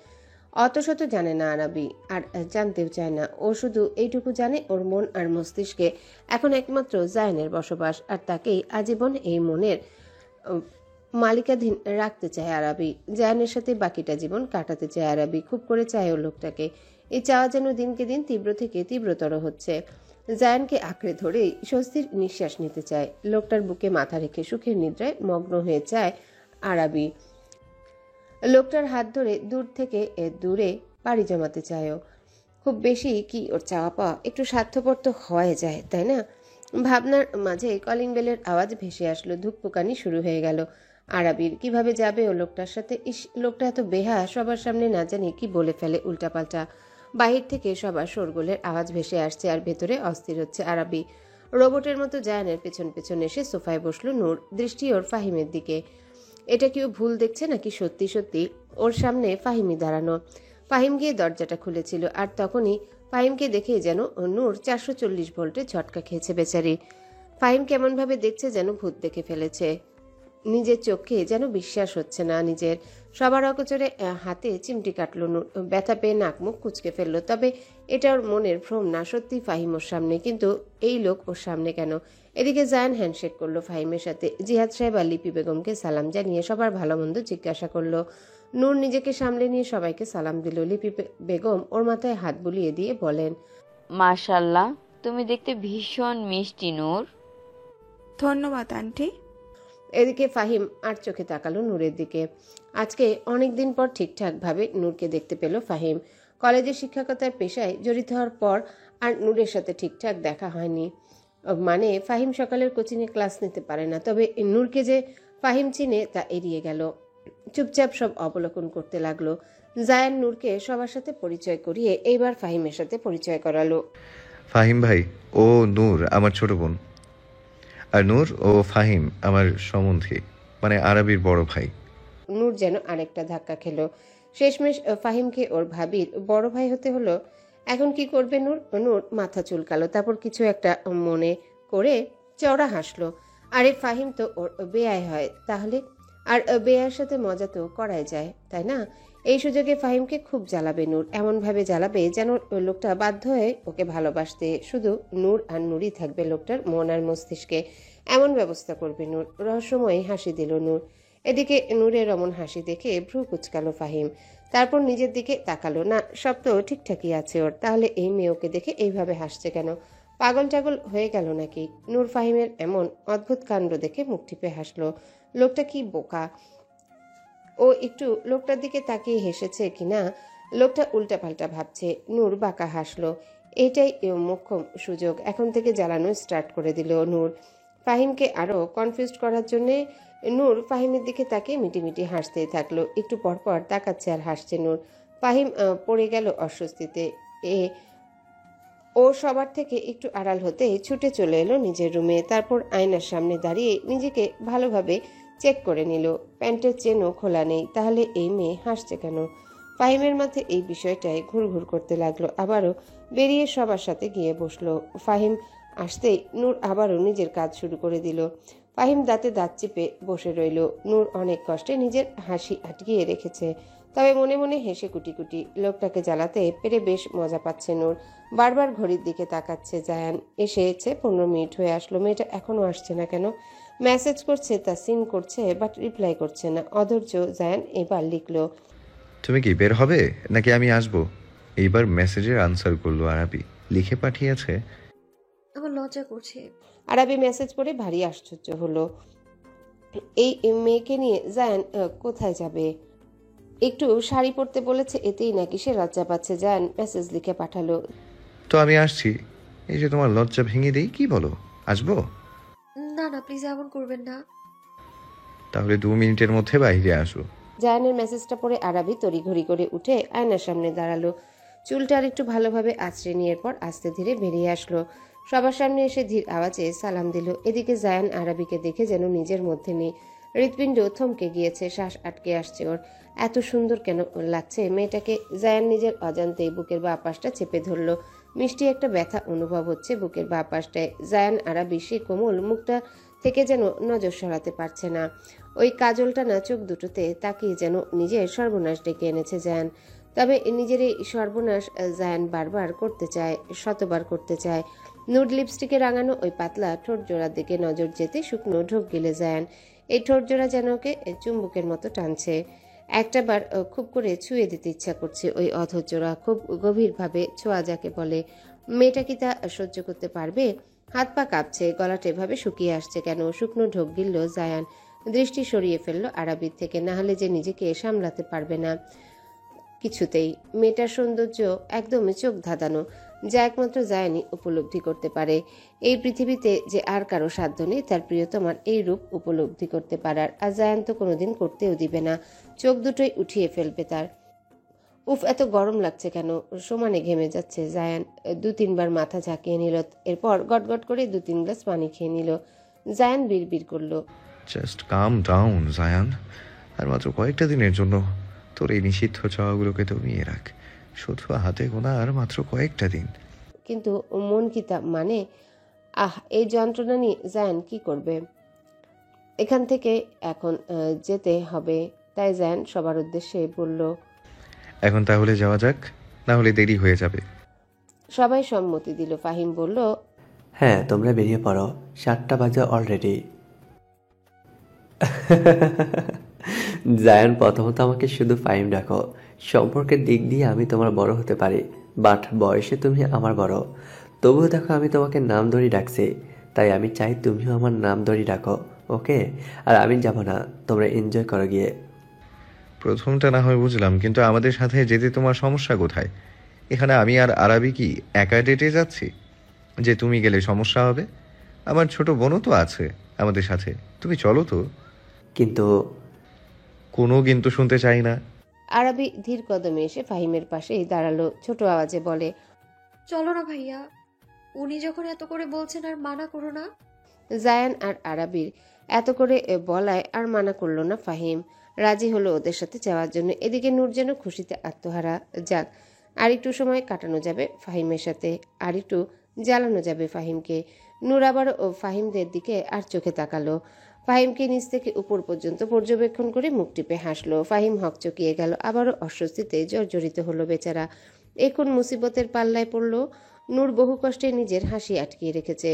অত শত জানে না আরাবি, আর জানতেও চায় না। ও শুধু এইটুকু জানে ওর মন আর মস্তিষ্কে এখন একমাত্র জায়ানের বসবাস, আর তাকেই আজীবন এই মনের মালিকাধীন রাখতে চায় আরাবি। জায়ানের সাথে বাকিটা জীবন কাটাতে চায় আরাবি। খুব করে চায় ও লোকটাকে। এই চাওয়া যেন দিনকে দিন তীব্র থেকে তীব্রতর হচ্ছে। জায়ানকে আঁকড়ে ধরেই স্বস্তির নিঃশ্বাস নিতে চায়। লোকটার বুকে মাথা রেখে সুখের নিদ্রায় মগ্ন হয়ে চায় আরাবি। লোকটার হাত ধরে দূর থেকে দূরে পাড়ি জমাতে চায়ও। খুব বেশি কি ওর চাওয়া পাওয়া? একটু স্বার্থপর তো হয়ে যায়, তাই না? ভাবনার মাঝে কলিং বেলের আওয়াজ ভেসে আসলো। ধুকপুকানি শুরু হয়ে গেল আরাবির। কিভাবে যাবে ও লোকটার সাথে? ইস, লোকটা এত বেহা, সবার সামনে না জানি কি বলে ফেলে উল্টাপাল্টা। বাহির থেকে সবার শোরগোলের আওয়াজ ভেসে আসছে, আর ভেতরে অস্থির হচ্ছে আরাবি। রোবটের মতো জায়ানের পেছন পেছন এসে সোফায় বসলো নূর। দৃষ্টি ওর ফাহিমের দিকে। এটা কি ও ভুল দেখছে নাকি সত্যি সত্যি ওর সামনে ফাহিমি দাঁড়ানো? ফাহিম গিয়ে দরজাটা খুলেছিল, আর তখনই ফাহিমকে দেখে যেন নূর 440 ভোল্টে ঝটকা খেয়েছে বেচারি। ফাহিম কেমনভাবে দেখছে যেন ভূত দেখে ফেলেছে। নিজের চোখে যেন বিশ্বাস হচ্ছে না নিজের। সবার অগোচরে হাতে চিমটি কাটল নূর। ব্যথা পেয়ে নাক মুখ কুচকে ফেললো। তবে এটা ওর মনের ভ্রম না, সত্যি ফাহিম ওর সামনে। কিন্তু এই লোক ওর সামনে কেন? এদিকে জায়ান হ্যান্ডশেক করলো ফাহিমের সাথে। জিহাদ সাহেব আর লিপি বেগমকে সালাম জানিয়ে সবার ভালো মন্দ জিজ্ঞাসা করলো। নূর নিজেকে সামলে নিয়ে সবাইকে সালাম দিল। লিপি বেগম ওর মাথায় হাত বুলিয়ে দিয়ে বলেন, মাশাল্লাহ, তুমি দেখতে ভীষণ মিষ্টি নূর। ধন্যবাদ আন্টি। এদিকে ফাহিম আর চোখে তাকালো নূরের দিকে। আজকে অনেকদিন পর ঠিকঠাকভাবে নূরকে দেখতে পেল ফাহিম। কলেজের শিক্ষকতার পেশায় জড়িত হওয়ার পর আর নূরের সাথে ঠিকঠাক দেখা হয়নি। মানে ফাহিম সকালের কোচিংয়ে ক্লাস নিতে পারে না, তবে নূরকে যে ফাহিম চিনে তা এড়িয়ে গেল। চুপচাপ সব অবলোকন করতে লাগলো। জায়ান নূরকে সবার সাথে পরিচয় করিয়ে এইবার ফাহিমের সাথে পরিচয় করালো। ফাহিম ভাই, ও নূর আমার ছোট বোন। আর নূর ও ফাহিম আমার সম্বন্ধী, মানে আরবির বড় ভাই। নূর যেন আরেকটা ধাক্কা খেলো। শেষমেশ ফাহিমকে ওর ভাবির বড় ভাই হতে হলো। এখন কি করবে নূর? নূর মাথা চুলকালো, তারপর কিছু একটা মনে করে চওড়া হাসলো। আরে ফাহিম তো ওর বেয়াই হয় তাহলে, আর বেয়ার সাথে মজা তো করাই যায়, তাই না? এই সুযোগে ফাহিমকে খুব জ্বালাবে নূর। এমনভাবে জ্বালাবে যেন লোকটা বাধ্য হয়ে ওকে ভালোবাসতে। শুধু নূর আর নূরই থাকবে লোকটার মন আর মস্তিষ্কে। এমন ব্যবস্থা করবে নূর। রহস্যময় হাসি দিল নূর। এদিকে নূরের অমন হাসি দেখে ভ্রু কুচকালো ফাহিম। তারপর নিজের দিকে তাকালো। না, সব তো ঠিকঠাকই আছে ওর। তাহলে এই মেয়ে ওকে দেখে এইভাবে হাসছে কেন? পাগল টাগল হয়ে গেল নাকি? নূর ফাহিমের এমন অদ্ভুত কাণ্ড দেখে মুখ টিপে হাসলো। লোকটা কি বোকা! ও একটু লোকটার দিকে তাকিয়ে হেসেছে কিনা লোকটা উল্টাপাল্টা ভাবছে। নূর বাঁকা হাসলো। এইটাই মোক্ষম সুযোগ। এখন থেকে জ্বালানো স্টার্ট করে দিল নূর। ফাহিমকে আরো কনফিউজড করার জন্য নূর ফাহিমের দিকে তাকে মিটিমিটি হাসতেই থাকলো। একটু পরপর তাকাচ্ছে আর হাসছে নূর। ফাহিম পড়ে গেল অস্বস্তিতে। ও সবার থেকে একটু আড়াল হতে ছুটে চলে এলো নিজের রুমে। তারপর আয়নার সামনে দাঁড়িয়ে নিজেকে ভালোভাবে চেক করে নিল। প্যান্টের চেনও খোলা নেই। তাহলে এই মেয়ে হাসছে কেন? ফাহিমের মাথায় এই বিষয়টায় ঘুরঘুর করতে লাগলো। আবারও বেরিয়ে সবার সাথে গিয়ে বসলো। ফাহিম আসতেই নূর আবারও নিজের কাজ শুরু করে দিল। ফাহিম দাঁতে দাঁত চেপে বসে রইল। নূর অনেক কষ্টে নিজের হাসি আটকিয়ে রেখেছে, তবে মনে মনে হেসে কুটি কুটি। লোকটাকে জ্বালাতে পেরে বেশ মজা পাচ্ছে নূর। বারবার ঘড়ির দিকে তাকাচ্ছে। জায়ান এসেছে, 15 মিনিট হয়ে আসলো। মেয়েটা এখনো আসছে না কেন? মেসেজ করছে, তা সিন করছে, বাট রিপ্লাই করছে না। অধৈর্য জায়ান এবার লিখলো, তুমি কি বের হবে নাকি আমি আসবো? এইবার মেসেজের আনসার করলো আরাবি। লিখে পাঠিয়েছে, আমার লজ্জা করছে। আরাবি মেসেজ পড়ে ভারী আশ্চর্য হলো। এই মেয়েকে নিয়ে জায়ান কোথায় যাবে? একটু শাড়ি পরতে বলেছে, এতেই নাকি সে লজ্জা পাচ্ছে। জায়ান মেসেজ লিখে পাঠালো, তো আমি আসছি। এই যে তোমার লজ্জা ভেঙে দিই, কি বলো? আসবো? না না, প্লিজ এমন করবেন না। তাহলে 2 মিনিটের মধ্যে বাইরে আসো। জায়ানের মেসেজটা পড়ে আরাবি তড়িঘড়ি করে উঠে আয়নার সামনে দাঁড়ালো। চুলটা আর একটু ভালোভাবে আঁচড়ে নিয়ে পর আস্তে ধীরে বেরিয়ে আসলো। সবার সামনে এসে ধীর আওয়াজে সালাম দিল। এদিকে জায়ান আরাবিকে দেখে যেন নিজের মধ্যে নেই। হৃৎপিণ্ড থমকে গিয়েছে, শ্বাস আটকে আসছে ওর। এত সুন্দর কেন লাগছে মেয়েটাকে? জায়ান নিজের অজান্তেই বুকের বাঁ পাশটা চেপে ধরল। মিষ্টি একটা ব্যথা অনুভব হচ্ছে বুকের বাঁ পাশটায়। জায়ান আরাবি সেই কোমল মুখটা থেকে যেন নজর সরাতে পারছে না। ওই কাজলটা না চোখ দুটোতে তাকিয়ে যেন নিজের সর্বনাশ ডেকে এনেছে জায়ান। তবে নিজের এই সর্বনাশ জায়ান বারবার করতে চায়, শতবার করতে চায়। নুড লিপস্টিকে রাঙানো ওই পাতলা ঠোঁট জোড়ার দিকে নজর যেতে শুকনো ঢোক গিলে জায়ান। এই ঠোঁট জোড়া যেন ওকে চুম্বকের মতো টানছে। একটাবার খুব করে ছুঁয়ে দিতে ইচ্ছা করছে ওই অধৈর্যরা, খুব গভীরভাবে ছোঁয়া যাকে বলে। মেয়েটা কি তা সহ্য করতে পারবে? হাত পা কাঁপছে, গলাটা এভাবে শুকিয়ে আসছে কেন? শুকনো ঢোক গিলল জায়ান। দৃষ্টি সরিয়ে ফেললো আরাবির থেকে, না হলে যে নিজেকে সামলাতে পারবে না কিছুতেই। মেয়েটার সৌন্দর্য একদমই চোখ ধাঁধানো, যা একমাত্র জায়ানই উপলব্ধি করতে পারে। এই পৃথিবীতে যে আর কারো সাধ্য নেই তার প্রিয়তমার এই রূপ উপলব্ধি করতে পারার। আর জায়ান তো কোনোদিন করতেও দিবে না। চোখ দুটোই উঠিয়ে ফেলবে তার। উফ, এত গরম লাগছে কেন? সমানে ঘেমে যাচ্ছে জায়ান। 2-3 বার মাথা ঝাঁকিয়ে নিল, এরপর গটগট করে 2-3 গ্লাস পানি খেয়ে নিল। জায়ান বিড়বিড় করলো, জাস্ট কাম ডাউন জায়ান। আর মাত্র কয়েকটা দিনের জন্য তোর এই নিষিদ্ধ চাওয়াগুলোকে দমিয়ে রাখ। শুধু হাতে গোনা আর মাত্র কয়েকটা দিন। কিন্তু মন কি তা মানে? এই যন্ত্রণা নিয়ে জায়ান কি করবে? এখান থেকে এখন যেতে হবে। তাই জায়ান সবার উদ্দেশ্যে বলল, এখন তাহলে যাওয়া যাক, না হলে দেরি হয়ে যাবে। সবাই সম্মতি দিল। ফাহিম বলল, হ্যাঁ, তোমরা বেরিয়ে পড়ো, 7টা বাজে অলরেডি। জায়ান, প্রথমত আমাকে শুধু ফাহিম ডাকো। সম্পর্কের দিক দিয়ে আমি তোমার বড় হতে পারি, বাট বয়সে তুমি আমার বড়। তবুও দেখো আমি তোমাকে নাম ধরে ডাকছি, তাই আমি চাই তুমিও আমার নাম ধরে ডাকো, ওকে? আর আমি যাব না, তোমরা এনজয় করো গিয়ে। প্রথমটা না হয় বুঝলাম, কিন্তু আমাদের সাথে যেতে তোমার সমস্যা কোথায়? এখানে আমি আর আরাবি কি একা ডেটে যাচ্ছি যে তুমি গেলে সমস্যা হবে? আমার ছোট বোনও তো আছে আমাদের সাথে, তুমি চলো তো। কিন্তু কোনো কিন্তু শুনতে চাই না। আরাবি ধীর কদমে এসে ফাহিমের পাশেই দাঁড়ালো। ছোট আওয়াজে বলে, চলো না ভাইয়া, উনি যখন এত করে বলছেন আর মানা করো না। জায়ান আর আরাবির এত করে বলায় আর মানা করলো না ফাহিম। রাজি হলো ওদের সাথে যাওয়ার জন্য। এদিকে নূর যেন খুশিতে আত্মহারা। যাক, আর একটু সময় কাটানো যাবে ফাহিমের সাথে, আর একটু জ্বালানো যাবে ফাহিমকে। নূর আবার ফাহিমদের দিকে আর চোখে তাকালো। ফাহিমকে নিচ থেকে উপর পর্যন্ত পর্যবেক্ষণ করে মুখ টিপে হাসলো। ফাহিম হকচকিয়ে গেল, আবারও অস্বস্তিতে জর্জরিত হলো বেচারা। এখন মুসিবতের পাল্লায় পড়ল। নূর বহু কষ্টে নিজের হাসি আটকিয়ে রেখেছে।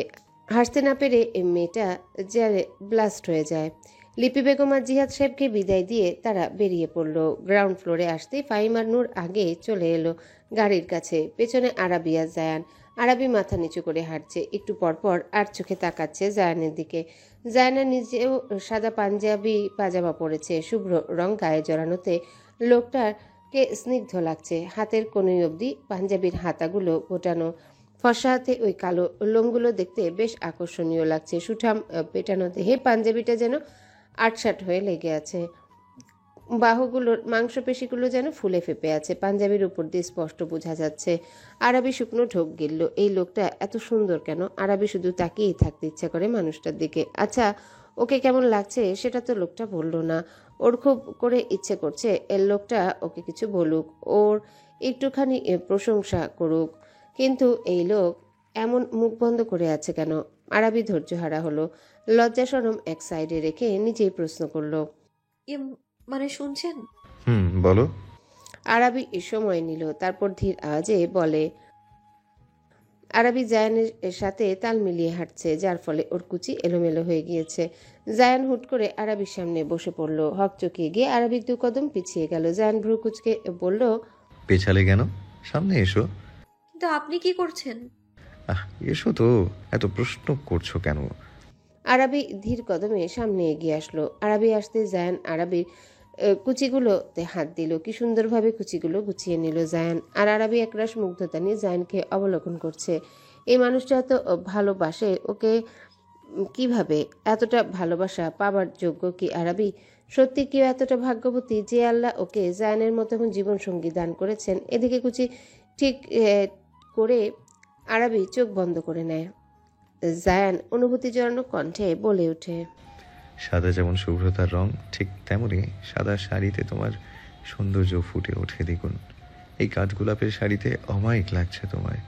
হাসতে না পেরে মেয়েটা যে ব্লাস্ট হয়ে যায়। লিপি বেগম আর জিহাদ সাহেবকে বিদায় দিয়ে তারা বেরিয়ে পড়ল। গ্রাউন্ড ফ্লোরে আসতেই ফাহিম আর নূর আগে চলে এলো গাড়ির কাছে। পেছনে আরাবি আর জায়ান। আরাবি মাথা নিচু করে হাঁটছে, একটু পরপর আর চোখে তাকাচ্ছে জায়ানের দিকে। জায়ানা নিজেও সাদা পাঞ্জাবি পাজামা পরেছে, শুভ্র রং গায়ে জড়ানোতে লোকটাকে স্নিগ্ধ লাগছে। হাতের কোণে অবধি পাঞ্জাবির হাতাগুলো গোটানো। ফর্সা হাতে ওই কালো লোমগুলো দেখতে বেশ আকর্ষণীয় লাগছে। সুঠাম পেটানো দেহে পাঞ্জাবিটা যেন আটসাট হয়ে লেগে আছে। বাহুগুলোর মাংসপেশিগুলো যেন ফুলে ফেপে আছে। পাঞ্জাবির উপর দিয়ে স্পষ্ট বোঝা যাচ্ছে। আরবি শুকনো ঢোক গিলল। এই লোকটা এত সুন্দর কেন? আরবি শুধু তাকিয়েই থাকতে ইচ্ছা করে মানুষটার দিকে। আচ্ছা, ওকে কেমন লাগছে সেটা তো লোকটা বলল না। ওর খুব করে ইচ্ছে করছে এর লোকটা ওকে কিছু বলুক, ওর একটুখানি প্রশংসা করুক, কিন্তু এই লোক এমন মুখ বন্ধ করে আছে কেন? আরবি ধৈর্যহারা হলো। লজ্জা শরম এক সাইডে রেখে নিজেই প্রশ্ন করলো। মানে শুনছেন? বলো। আরবি সময় নিল, তারপর ধীর আওয়াজে বলে। আরবি জায়ানের সাথে তাল মিলিয়ে হাঁটছে, যার ফলে ওর কুচি এলোমেলো হয়ে গিয়েছে। জায়ান হুট করে আরবির সামনে বসে পড়ল। হকচকিয়ে গিয়ে আরবি 2 কদম পিছিয়ে গেল। জায়ান ভ্রু কুচকে বলল, পেছালে কেন? সামনে এসো। কিন্তু আপনি কি করছেন? এসো তো, এত প্রশ্ন করছো কেন? আরবি ধীর কদমে সামনে এগিয়ে আসলো। আরবি আসতে জায়ান আরবির কুচিগুলোতে হাত দিল। কি সুন্দরভাবে কুচিগুলো গুছিয়ে নিল জায়ান। আর আরবি একরাশ মুগ্ধতা নিয়ে জায়ানকে অবলোকন করছে। এই মানুষটা এত ভালোবাসে ওকে কিভাবে? এতটা ভালোবাসা পাবার যোগ্য কি আরবি? সত্যি কেউ এতটা ভাগ্যবতী যে আল্লাহ ওকে জায়ানের মতো জীবন সঙ্গী দান করেছেন? এদিকে কুচি ঠিক করে আরবি চোখ বন্ধ করে নেয়। জায়ান অনুভূতি জড়ানো কণ্ঠে বলে ওঠে, সাদা যেমন শুভ্রতার রং, ঠিক তেমনি সাদা শাড়িতে তোমার সৌন্দর্য ফুটে ওঠে দ্বিগুণ। এই কাঠগোলাপের শাড়িতে অমায়িক লাগছে তোমায়।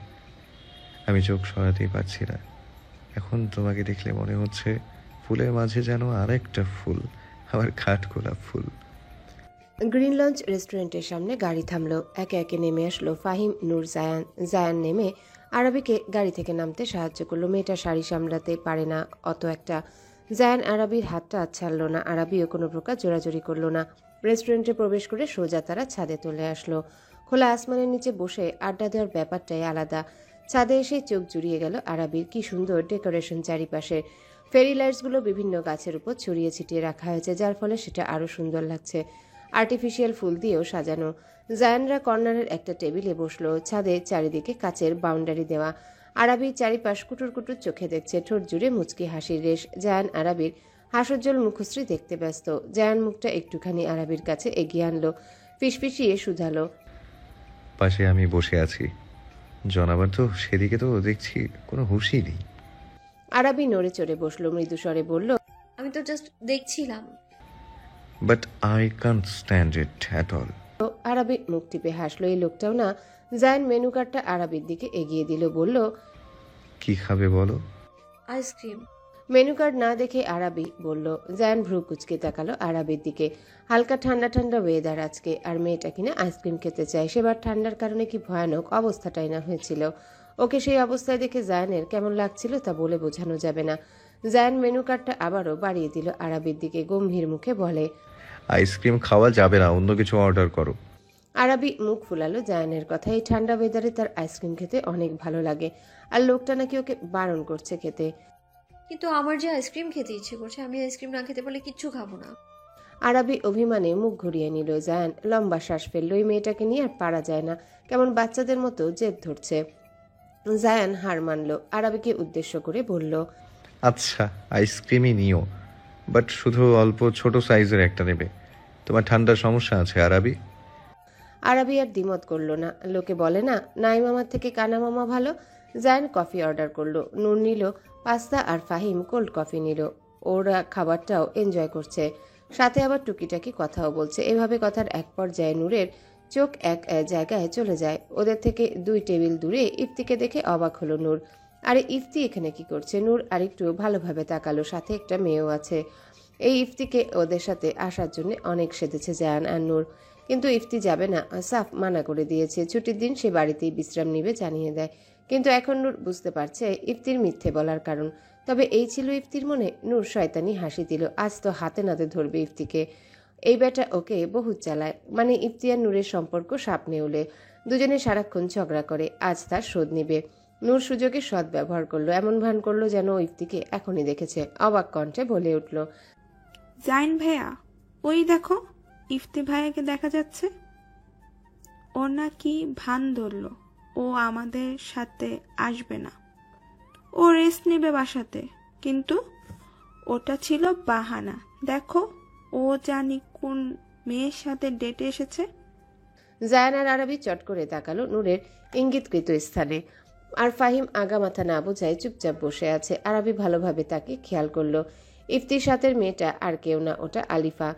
আমি চোখ সরাতেই পারছি না। এখন তোমাকে দেখলে মনে হচ্ছে ফুলের মাঝে যেন আরেকটা ফুল, আমার কাঠগোলাপ ফুল। গ্রিন লঞ্চ রেস্টুরেন্টের সামনে গাড়ি থামলো। একে একে নেমে আসলো ফাহিম, নূর, জায়ান। জায়ান নেমে আরবিকে গাড়ি থেকে নামতে সাহায্য করলো। মেয়েটা শাড়ি সামলাতে পারে না অত একটা। জায়ান আরবির হাতটা ছাড়লো না। আরবিও কোনো প্রকার জোরাজোরি করলো না। রেস্টুরেন্টে প্রবেশ করে সোজা তারা ছাদে চলে আসলো। খোলা আসমানের নিচে বসে আড্ডা দেওয়ার ব্যাপারটাই আলাদা। ছাদে এসে চোখ জুড়িয়ে গেল আরবির। কি সুন্দর ডেকোরেশন চারিপাশে। ফেরি লাইটসগুলো বিভিন্ন গাছের উপর ছড়িয়ে ছিটিয়ে রাখা হয়েছে, যার ফলে সেটা আরো সুন্দর লাগছে। আর্টিফিশিয়াল ফুল দিয়েও সাজানো। জায়ানরা কর্নারের একটা টেবিলে বসলো। ছাদে চারিদিকে কাচের বাউন্ডারি দেওয়া। আরবি চারিপাশ কুটুর কুটুর চোখে দেখছে। ঠোঁট জুড়ে মুচকি হাসির রেশ। জায়ান আরবির হাস্যোজ্জ্বল মুখশ্রী দেখতে ব্যস্ত। জায়ান মুখটা একটুখানি আরবির কাছে এগিয়ে আনলো, ফিসফিসিয়ে শুধালো, পাশে আমি বসে আছি, জনাবার তো সেদিকে তো দেখছি কোনো হুঁশই নেই। আরবি নড়ে চড়ে বসলো, মৃদু স্বরে বলল, আমি তো জাস্ট দেখছিলাম। But I can't stand it at all. আরবি মুখ টিপে হাসলো। এই লোকটাও না। জায়ান মেনু কার্ডটা আরবির দিকে এগিয়ে দিল, বলল, কি খাবে বলো? আইসক্রিম। মেনু কার্ড না দেখে আরবি বলল। জায়ান ভ্রু কুচকে তাকালো আরবির দিকে। হালকা ঠান্ডা ঠান্ডা ওয়েদার আজকে, আর মেয়েটা কিনা আইসক্রিম খেতে চায়। সেবার ঠান্ডার কারণে কি ভয়ানক অবস্থাটাই না হয়েছিল। ওকে সেই অবস্থায় দেখে জায়ানের কেমন লাগছিল তা বলে বোঝানো যাবে না। জায়ান মেনু কার্ডটা আবারও বাড়িয়ে দিল আরবির দিকে। গম্ভীর মুখে বলে, আইসক্রিম খাওয়া যাবে না, অন্য কিছু অর্ডার করো। আরবি মুখ ফুলালো জায়ানের কথা। এই ঠান্ডা ওয়েদারে তার আইসক্রিম খেতে অনেক ভালো লাগে, আর লোকটা নাকি ওকে বারণ করছে খেতে। কিন্তু আমার যে আইসক্রিম খেতে ইচ্ছে করছে, আমি আইসক্রিম না খেতে পারলে কিচ্ছু খাবো না। আরবি অভিমানে মুখ ঘুরিয়ে নিল। জায়ান লম্বা শ্বাস ফেললো। এই মেয়েটাকে নিয়ে আর পারা যায় না, কেমন বাচ্চাদের মতো জেদ ধরছে। জায়ান হার মানল। আরবিকে উদ্দেশ্য করে বলল, আচ্ছা আইসক্রিমই নিও, বাট শুধু অল্প ছোট সাইজের একটা নেবে। তোমার ঠান্ডার সমস্যা আছে আরবি। আরবি আর দ্বিমত করলো না। লোকে বলে না, নাই মামার থেকে কানা মামা ভালো। জায়ান কফি অর্ডার করলো। নূর নিল পাস্তা, আর ফাহিম কোল্ড কফি নিল। ওরা খাবারটাও এনজয় করছে, সাথে আবার টুকিটাকি কথাও বলছে। এভাবে কথার এক পর্যায়ে নূরের চোখ এক জায়গায় চলে যায়। ওদের থেকে 2 টেবিল দূরে ইফতিকে দেখে অবাক হলো নূর। আরে ইফতি এখানে কি করছে? নূর আরেকটু ভালোভাবে তাকালো। সাথে একটা মেয়েও আছে। এই ইফতিকে ওদের সাথে আসার জন্য অনেক সেধেছে জায়ান আর নূর, কিন্তু ইফতি যাবে না। সাফ মানা করে দিয়েছে। ছুটির দিন সে বাড়িতেই বিশ্রাম নিবে জানিয়ে দেয়। কিন্তু এখন নূর বুঝতে পারছে ইফতির মিথ্যে বলার কারণ। তবে এই ছিল ইফতির মনে। নূর শয়তানি হাসি দিল। আজ তো হাতে নাতে ধরবে ইফতিকে। এই বেটা ওকে বহুত চালায়। মানে ইফতি আর নূরের সম্পর্ক সাপ নেউলে। দুজনে সারাক্ষণ ঝগড়া করে। আজ তার শোধ নিবে। নূর সুযোগে সৎ ব্যবহার করলো, এমন ভান করলো যেন ইফতিকে এখনই দেখেছে। অবাক কণ্ঠে বলে উঠল, জাইন ভাইয়া, ওই দেখো ইফতি ভাইয়াকে দেখা যাচ্ছে। ওর না কি ভান ধরলো, ও ও আমাদের সাথে আসবে না, ও রেস্ট নেবে বাসাতে। কিন্তু ওটা ছিল বাহানা। দেখো, ও জানি কোন মেয়ের সাথে ডেটে এসেছে। জায়ান আর আরাবি চট করে তাকালো নূরের ইঙ্গিতকৃত স্থানে। আর ফাহিম আগামাথা না বোঝায় চুপচাপ বসে আছে। আরাবি ভালোভাবে তাকে খেয়াল করলো। ইফতির সাথের মেয়েটা আর কেউ না, ওটা আলিফা।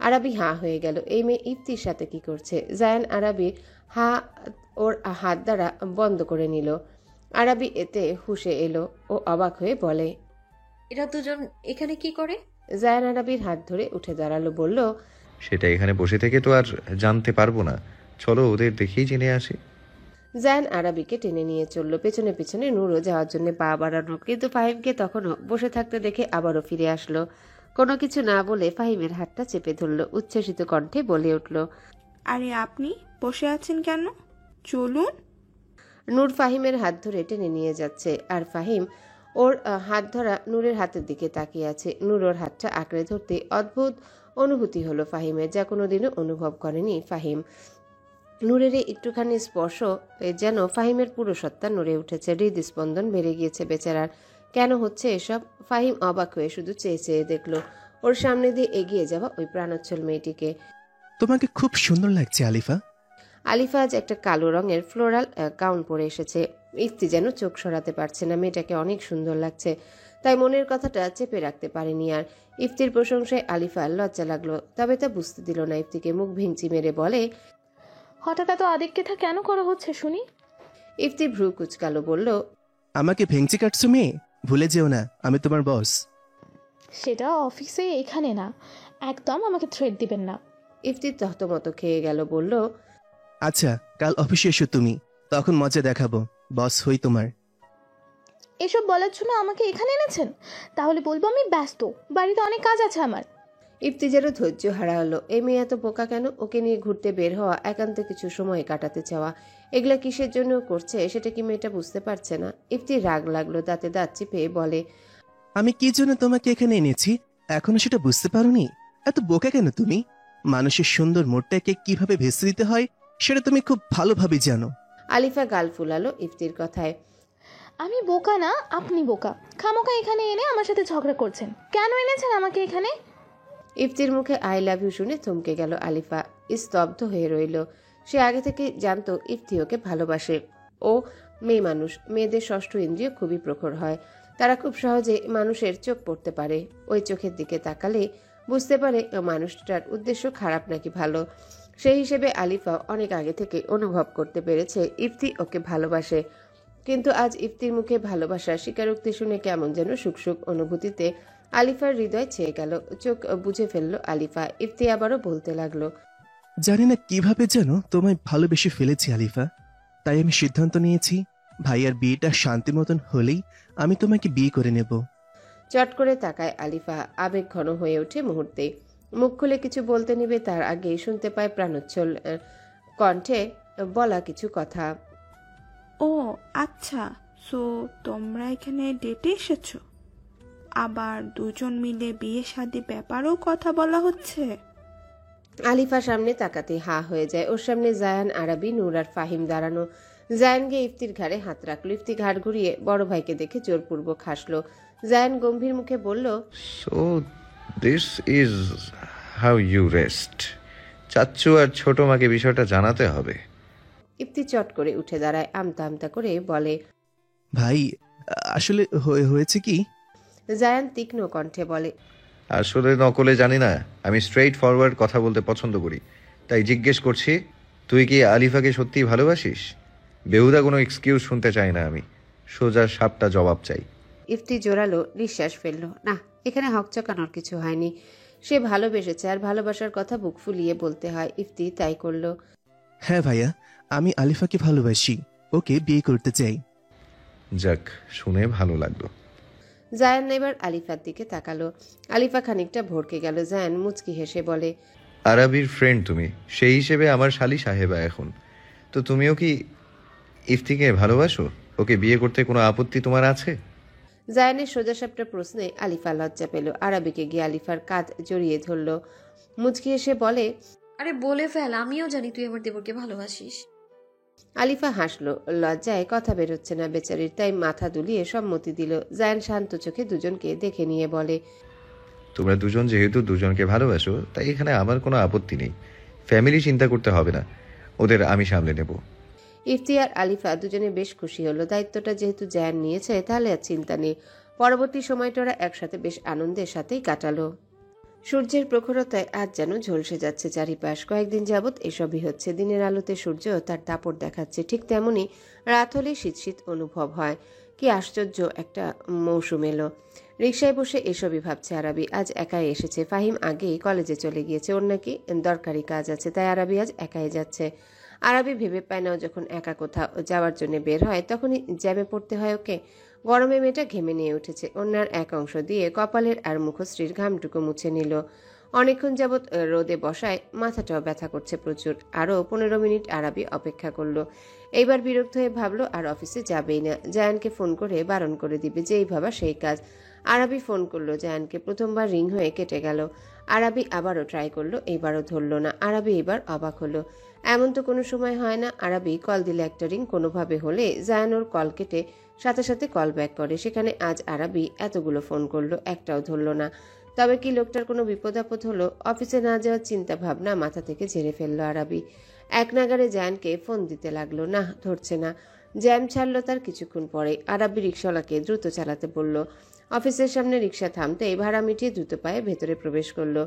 আরাবি হাঁ হয়ে গেল, এই মেয়ে ইফতির সাথে কি করছে? জায়ান আরাবির ওর হাত দ্বারা বন্ধ করে নিল। আরাবি এতে হুঁশে এলো। ও অবাক হয়ে বলে, এরা দুজন এখানে কি করে? জায়ান আরাবির হাত ধরে উঠে দাঁড়ালো, বলল, সেটা এখানে বসে থেকে তো আর জানতে পারবো না, চলো ওদের দেখেই জেনে আসি। জায়ান আরাবিকে টেনে নিয়ে চলল। পেছনে পেছনে নূরও যাওয়ার জন্য পা বাড়ানো, কিন্তু ফাহিমকে তখনও বসে থাকতে দেখে আবারও ফিরে আসলো। কোনো কিছু না বলে ফাহিমের হাতটা চেপে ধরল। উচ্ছ্বসিত কণ্ঠে বলে উঠল, আরে আপনি বসে আছেন কেন? চলুন। নূর ফাহিমের হাত ধরে টেনে নিয়ে যাচ্ছে, আর ফাহিম ওর হাত ধরা নূরের হাতের দিকে তাকিয়ে আছে। নূর ওর হাতটা আঁকড়ে ধরতে অদ্ভুত অনুভূতি হলো ফাহিমের, যা কোনোদিনও অনুভব করেনি ফাহিম। নূরের এই একটুখানি স্পর্শ যেন ফাহিমের পুরো সত্তা নড়ে উঠেছে। হৃদস্পন্দন বেড়ে গিয়েছে বেচারার। কেন হচ্ছে এসব? ফাহিম অবাক হয়ে শুধু চেয়ে চেয়ে দেখলো ওর সামনে দিয়ে এগিয়ে যাওয়া ওই প্রাণোচ্ছল মেয়েটিকে। তোমাকে খুব সুন্দর লাগছে আলিফা। আলিফা আজ একটা কালো রঙের ফ্লোরাল গাউন পরে এসেছে। ইফতি যেন চোখ সরাতে পারছে না, মেয়েটাকে অনেক সুন্দর লাগছে। তাই মনের কথাটা চেপে রাখতে পারেনি আর। ইফতির প্রশংসায় আলিফার লজ্জা লাগলো, তবে তা বুঝতে দিল না। ইফতিকে মুখ ভেঙচি মেরে বলে, হঠাৎ এত আদিক্ষেতা কেন করা হচ্ছে শুনি? ইফতি ভ্রু কুচকালো, বলল, আমাকে ভেঙচি কাটছো মেয়ে? ভুলে যেও না আমি তোমার বস। সেটা অফিসে, এখানে না। একদম আমাকে থ্রেট দিবেন না। ইফতি তহতমত খেয়ে গেল, বলল, আচ্ছা কাল অফিসে এসো তুমি, তখন মজা দেখাবো, বস হই তোমার। এসব বলার জন্য আমাকে এখানে এনেছেন? তাহলে বলবো আমি ব্যস্ত, বাড়িতে অনেক কাজ আছে আমার। ইফতি যেন ধৈর্য হারা হলো। এই মেয়ে এত বোকা কেন? ওকে নিয়ে ঘুরতে বের হওয়া, একান্ত কিছু সময় কাটাতে চাওয়া, এগুলা কিসের জন্য করছে সেটা কি মেয়েটা বুঝতে পারছে না? ইফতি রাগ লাগলো, দাঁতে দাঁত চিপে বলে, আমি কি জন্য তোমাকে এখানে এনেছি এখনো সেটা বুঝতে পারোনি? এত বোকা কেন তুমি? মানুষের সুন্দর মোড়টাকে কিভাবে ভেসে দিতে হয় সেটা তুমি খুব ভালোভাবে জানো। আলিফা গাল ফুলালো ইফতির কথায়। আমি বোকা না, আপনি বোকা। খামোকা এখানে এনে আমার সাথে ঝগড়া করছেন। কেন এনেছেন আমাকে এখানে? ইফতির মুখে আই লাভ ইউ শুনে থমকে গেল আলিফা, স্তব্ধ হয়ে রইল। সে আগে থেকে জানতো ইফতি ওকে ভালোবাসে। ও মেয়ে মানুষ, মেয়েদের ষষ্ঠ ইন্দ্রিয় খুবই প্রখর হয়। তারা খুব সহজে মানুষের চোখ পড়তে পারে। ওই চোখের দিকে তাকালে বুঝতে পারে মানুষটার উদ্দেশ্য খারাপ নাকি ভালো। সেই হিসেবে আলিফা অনেক আগে থেকে অনুভব করতে পেরেছে ইফতি ওকে ভালোবাসে। কিন্তু আজ ইফতির মুখে ভালোবাসার স্বীকারোক্তি শুনে কেমন যেন সুখ সুখ অনুভূতিতে আলিফার হৃদয় ছেয়ে গেল। চোখ বুঝে ফেলল আলিফা। ইফতি আবারও বলতে লাগলো, জানি না কিভাবে যেন তোমায় ভালোবেসে ফেলেছি আলিফা। তাই আমি সিদ্ধান্ত নিয়েছি ভাইয়ার বিয়েটা শান্তি মতন হলেই আমি তোমাকে বিয়ে করে নেব। চট করে তাকায় আলিফা, আবেগ ঘন হয়ে ওঠে মুহূর্তে। মুখ খুলে কিছু বলতে নিবে তার আগেই শুনতে পায় প্রাণোচ্ছল কণ্ঠে বলা কিছু কথা। ও আচ্ছা, সো তোমরা এখানে ডেটে এসেছো? আবার দুজন মিলে বিয়ে শাদী ব্যাপারেও কথা বলা হচ্ছে? আলিফা সামনে তাকাতে হা হয়ে যায়। ওর সামনে জায়ান, আরাবি, নূর আর ফাহিম দাঁড়ানো। জায়ান গিয়ে ইফতির ঘাড়ে হাত রাখলো। ইফতি ঘাড় ঘুরিয়ে বড় ভাইকে দেখে জোরপূর্বক হাসলো। জায়ান গম্ভীর মুখে বলল, so this is how you rest. চাচ্চু আর ছোট মাকে বিষয়টা জানাতে হবে। ইফতি চট করে উঠে দাঁড়ায়, আমতা আমতা করে বলে, ভাই আসলে হয়েছে কি? জায়ান তীক্ষ্ণ কণ্ঠে বলে, আসলে নকলে জানি না, আমি স্ট্রেইট ফরওয়ার্ড কথা বলতে পছন্দ করি, তাই জিজ্ঞেস করছি, তুই কি আলিফাকে সত্যিই ভালোবাসিস? বেহুদা কোনো এক্সকিউজ শুনতে চাই না আমি, সোজা সাপটা জবাব চাই। ইফতি জোরালো নিঃশ্বাস ফেলল। না, এখানে হকচকানোর কিছু হয়নি। সে ভালোবেসেছে আর ভালোবাসার কথা বুক ফুলিয়ে বলতে হয়। ইফতি তাই করল। হ্যাঁ ভাইয়া, আমি আলিফাকে ভালোবাসি, ওকে বিয়ে করতে চাই। যাক, শুনে ভালো লাগলো। জায়ান এবার আলিফার দিকে তাকালো। আলিফা খানিকটা ভড়কে গেল। জায়ান মুচকি হেসে বলে, আরাবির ফ্রেন্ড তুমি, সেই হিসেবে আমার শালি সাহেবা এখন। তো তুমিও কি ইফতিকে ভালোবাসো? ওকে বিয়ে করতে কোনো আপত্তি তোমার আছে? জায়ানের সোজাসাপটা প্রশ্নে আলিফা লজ্জা পেল। আরাবিকে গিয়ে আলিফার কাঁধ জড়িয়ে ধরল। মুচকি এসে বলে, আরে বলে ফেল, আমিও জানি তুই আমার দেবরকে ভালোবাসিস। আলিফা হাসলো, লজ্জায় কথা বেরোচ্ছে না বেচারির, তাই মাথা দুলিয়ে সম্মতি দিল। জায়ান শান্ত চোখে দুজনকে দেখে নিয়ে বলে, তোমরা দুজন যেহেতু দুজনকে ভালোবাসো, তাই এখানে আমার কোনো আপত্তি নেই। ফ্যামিলি চিন্তা করতে হবে না, ওদের আমি সামলে নেব। ইফতিয়ার আলিফা দুজনে বেশ খুশি হলো। দায়িত্বটা যেহেতু জায়ান নিয়েছে তাহলে আর চিন্তা নেই। পরবর্তী সময়টা ওরা একসাথে বেশ আনন্দের সাথেই কাটালো। সূর্যের প্রখরতায় আজ যেন ঝলসে যাচ্ছে চারিপাশ। কয়েকদিন যাবৎ এসবই হচ্ছে। দিনের আলোতে সূর্য তার দাপট দেখাচ্ছে, ঠিক তেমনি রাত হলে শীত শীত অনুভব হয়। কি আশ্চর্য একটা মৌসুম এলো। রিকশায় বসে এসবই ভাবছে আরাবি। আজ একাই এসেছে। ফাহিম আগেই কলেজে চলে গিয়েছে, ওর নাকি দরকারি কাজ আছে, তাই আরাবি আজ একাই যাচ্ছে। আরাবি ভেবে পায় না ও যখন একা কোথাও যাওয়ার জন্য বের হয় তখনই জ্যামে পড়তে হয় ওকে। গরমে মেয়েটা ঘেমে নিয়ে উঠেছে। ওনার এক অংশ দিয়ে কপালের আর মুখশ্রীর ঘামটুকু মুছে নিল। অনেকক্ষণ যাবৎ রোদে বসায় মাথাটাও ব্যথা করছে প্রচুর। আরও 15 মিনিট আরাবি অপেক্ষা করলো। এইবার বিরক্ত হয়ে ভাবলো আর অফিসে যাবেই না। জায়ানকে ফোন করে বারণ করে দিবে, যেই ভাবা সেই কাজ। আরাবি ফোন করলো জায়ানকে, প্রথমবার রিং হয়ে কেটে গেল। আরাবি আবারও ট্রাই করলো, এইবারও ধরল না। আরাবি এবার অবাক হলো। এমন তো কোনো সময় হয় না। আরাবি কল দিলে একটা রিং কোনোভাবে হলে জায়ান ওর কল কেটে সাথে সাথে কল ব্যাক করে। সেখানে আজ আরাবি এতগুলো ফোন করলো, একটাও ধরল না। তবে কি লোকটার কোনো বিপদ আপদ হলো? অফিসে না যাওয়ার চিন্তা ভাবনা মাথা থেকে ঝেড়ে ফেললো আরাবি। এক নাগারে জায়ানকে ফোন দিতে লাগলো, না ধরছে না। জ্যাম ছাড়লো তার কিছুক্ষণ পরে। আরাবি রিক্সাওয়ালাকে দ্রুত চালাতে বলল। অফিসের সামনে রিক্সা থামতে ভাড়া মিটিয়ে দ্রুত পায়ে ভেতরে প্রবেশ করলো।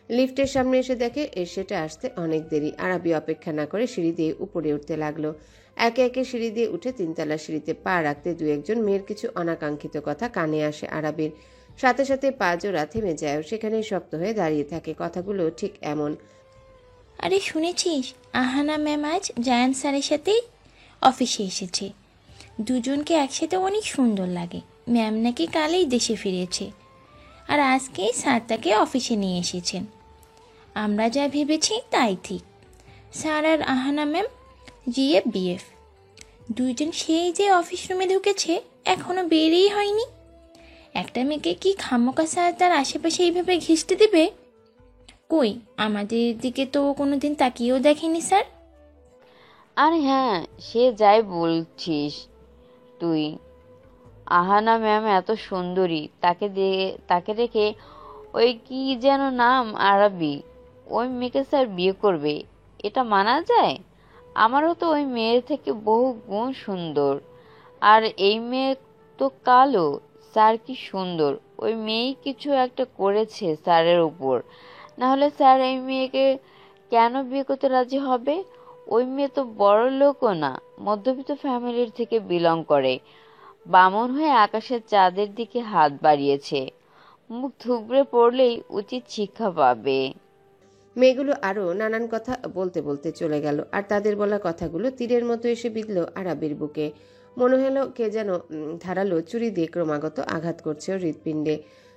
লিফটের সামনে এসে দেখে সেটা আসতে অনেক দেরি। আরাবি অপেক্ষা না করে সিঁড়ি দিয়ে উপরে উঠতে লাগলো। একে একে সিঁড়ি দিয়ে উঠে 3তলা সিঁড়িতে পা রাখতে দু একজন মেয়ের কিছু অনাকাঙ্ক্ষিত কথা কানে আসে আরাবির। সাথে সাথে পা জোড়া থেমে যায়, সেখানেই শক্ত হয়ে দাঁড়িয়ে থাকে। কথাগুলো ঠিক এমন, আরে শুনেছিস, আহানা ম্যাম আজ জায়ান স্যারের সাথে অফিসে এসেছে। দুজনকে একসাথে অনেক সুন্দর লাগে। ম্যাম নাকি কালই দেশে ফিরেছে, আর আজকেই স্যার তাকে অফিসে নিয়ে এসেছেন। আমরা যা ভেবেছি তাই ঠিক। স্যার আর আহানা ম্যাম জিএফ বিএফ দুইজন সেই যে অফিস রুমে ঢুকেছে, এখনো বেরিয়েই হয়নি। একটা মেয়েকে কি খামোকা স্যার তার আশেপাশে এইভাবে ঘিসতে দেবে? কই, আমাদের দিকে তো কোনোদিন তাকিয়েও দেখেনি স্যার। আর হ্যাঁ, সে যাই বলছিস তুই, আহানা ম্যাম এত সুন্দরী, তাকে রেখে ওই কি যেন নাম আরাবি, ওই মেয়েকে স্যার বিয়ে করবে, এটা মানা যায়? আমারও তো ওই মেয়ের থেকে বহু গুণ সুন্দর। আর এই মেয়ে তো কালো। স্যার কি সুন্দর, ওই মেয়েই কিছু একটা করেছে স্যারের উপর, নাহলে স্যার এই মেয়েকে কেন বিয়ে করতে রাজি হবে? ওই মেয়ে তো বড় লোকও না, মধ্যবিত্ত ফ্যামিলির থেকে বিলং করে। বামন হয়ে আকাশের চাঁদের দিকে হাত বাড়িয়েছে, মুখ থুবড়ে পড়লেই উচিত শিক্ষা পাবে। মেয়েগুলো আরো নানান কথা বলতে বলতে চলে গেল। আর তাদের বলা কথাগুলো তীরের মতো এসে বিঁধল আরাবির বুকে। মনে হলো কে যেন ধারালো ছুরি দিয়ে ক্রমাগত আঘাত করছে ওর হৃৎপিণ্ডে।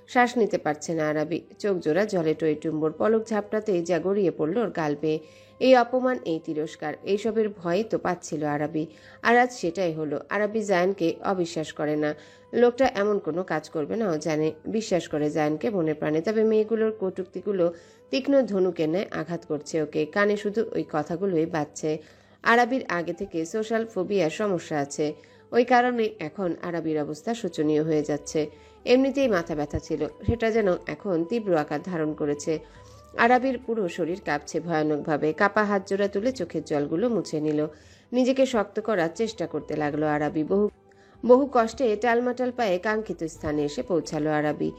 শ্বাস নিতে পারছে না আরাবি। চোখ জোড়া জলে টইটুম্বর। পলক ঝাপটাতেই যা গড়িয়ে পড়ল ওর গাল বেয়ে। এই অপমান, এই তিরস্কার, এইসবের ভয়ই তো পাচ্ছিল আরাবি। আর আজ সেটাই হলো। আরাবি জায়ানকে অবিশ্বাস করে না। লোকটা এমন কোনো কাজ করবে না ও জানে। বিশ্বাস করে জায়ানকে মনে প্রাণে। তবে মেয়েগুলোর কটূক্তিগুলো তীক্ষ্ণ ধনুকে নেয় আঘাত করছে ওকে। কানে শুধু ওই কথাগুলোই বাজছে। আরাবির আগে থেকে সোশ্যাল ফোবিয়ার সমস্যা আছে। ওই কারণে এখন আরাবির অবস্থা শোচনীয় হয়ে যাচ্ছে। এমনিতেই মাথা ব্যথা ছিল, সেটা যেন এখন তীব্র আকার ধারণ করেছে। আরাবির পুরো শরীর কাঁপছে ভয়ানকভাবে। কাপা হাত জোড়া তুলে চোখের জলগুলো মুছে নিল। নিজেকে শক্ত করার চেষ্টা করতে লাগলো আরাবি। বহু কষ্টে টালমাটাল পায়ে কাঙ্ক্ষিত স্থানে এসে পৌঁছালো আরাবি।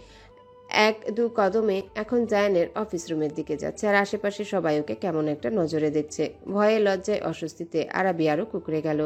1-2 কদমে এখন জায়ানের অফিস রুমের দিকে যাচ্ছে। আর আশেপাশে সবাই ওকে কেমন একটা নজরে দেখছে। ভয়ে লজ্জায় অস্বস্তিতে আরাবি আরো কুঁকড়ে গেল।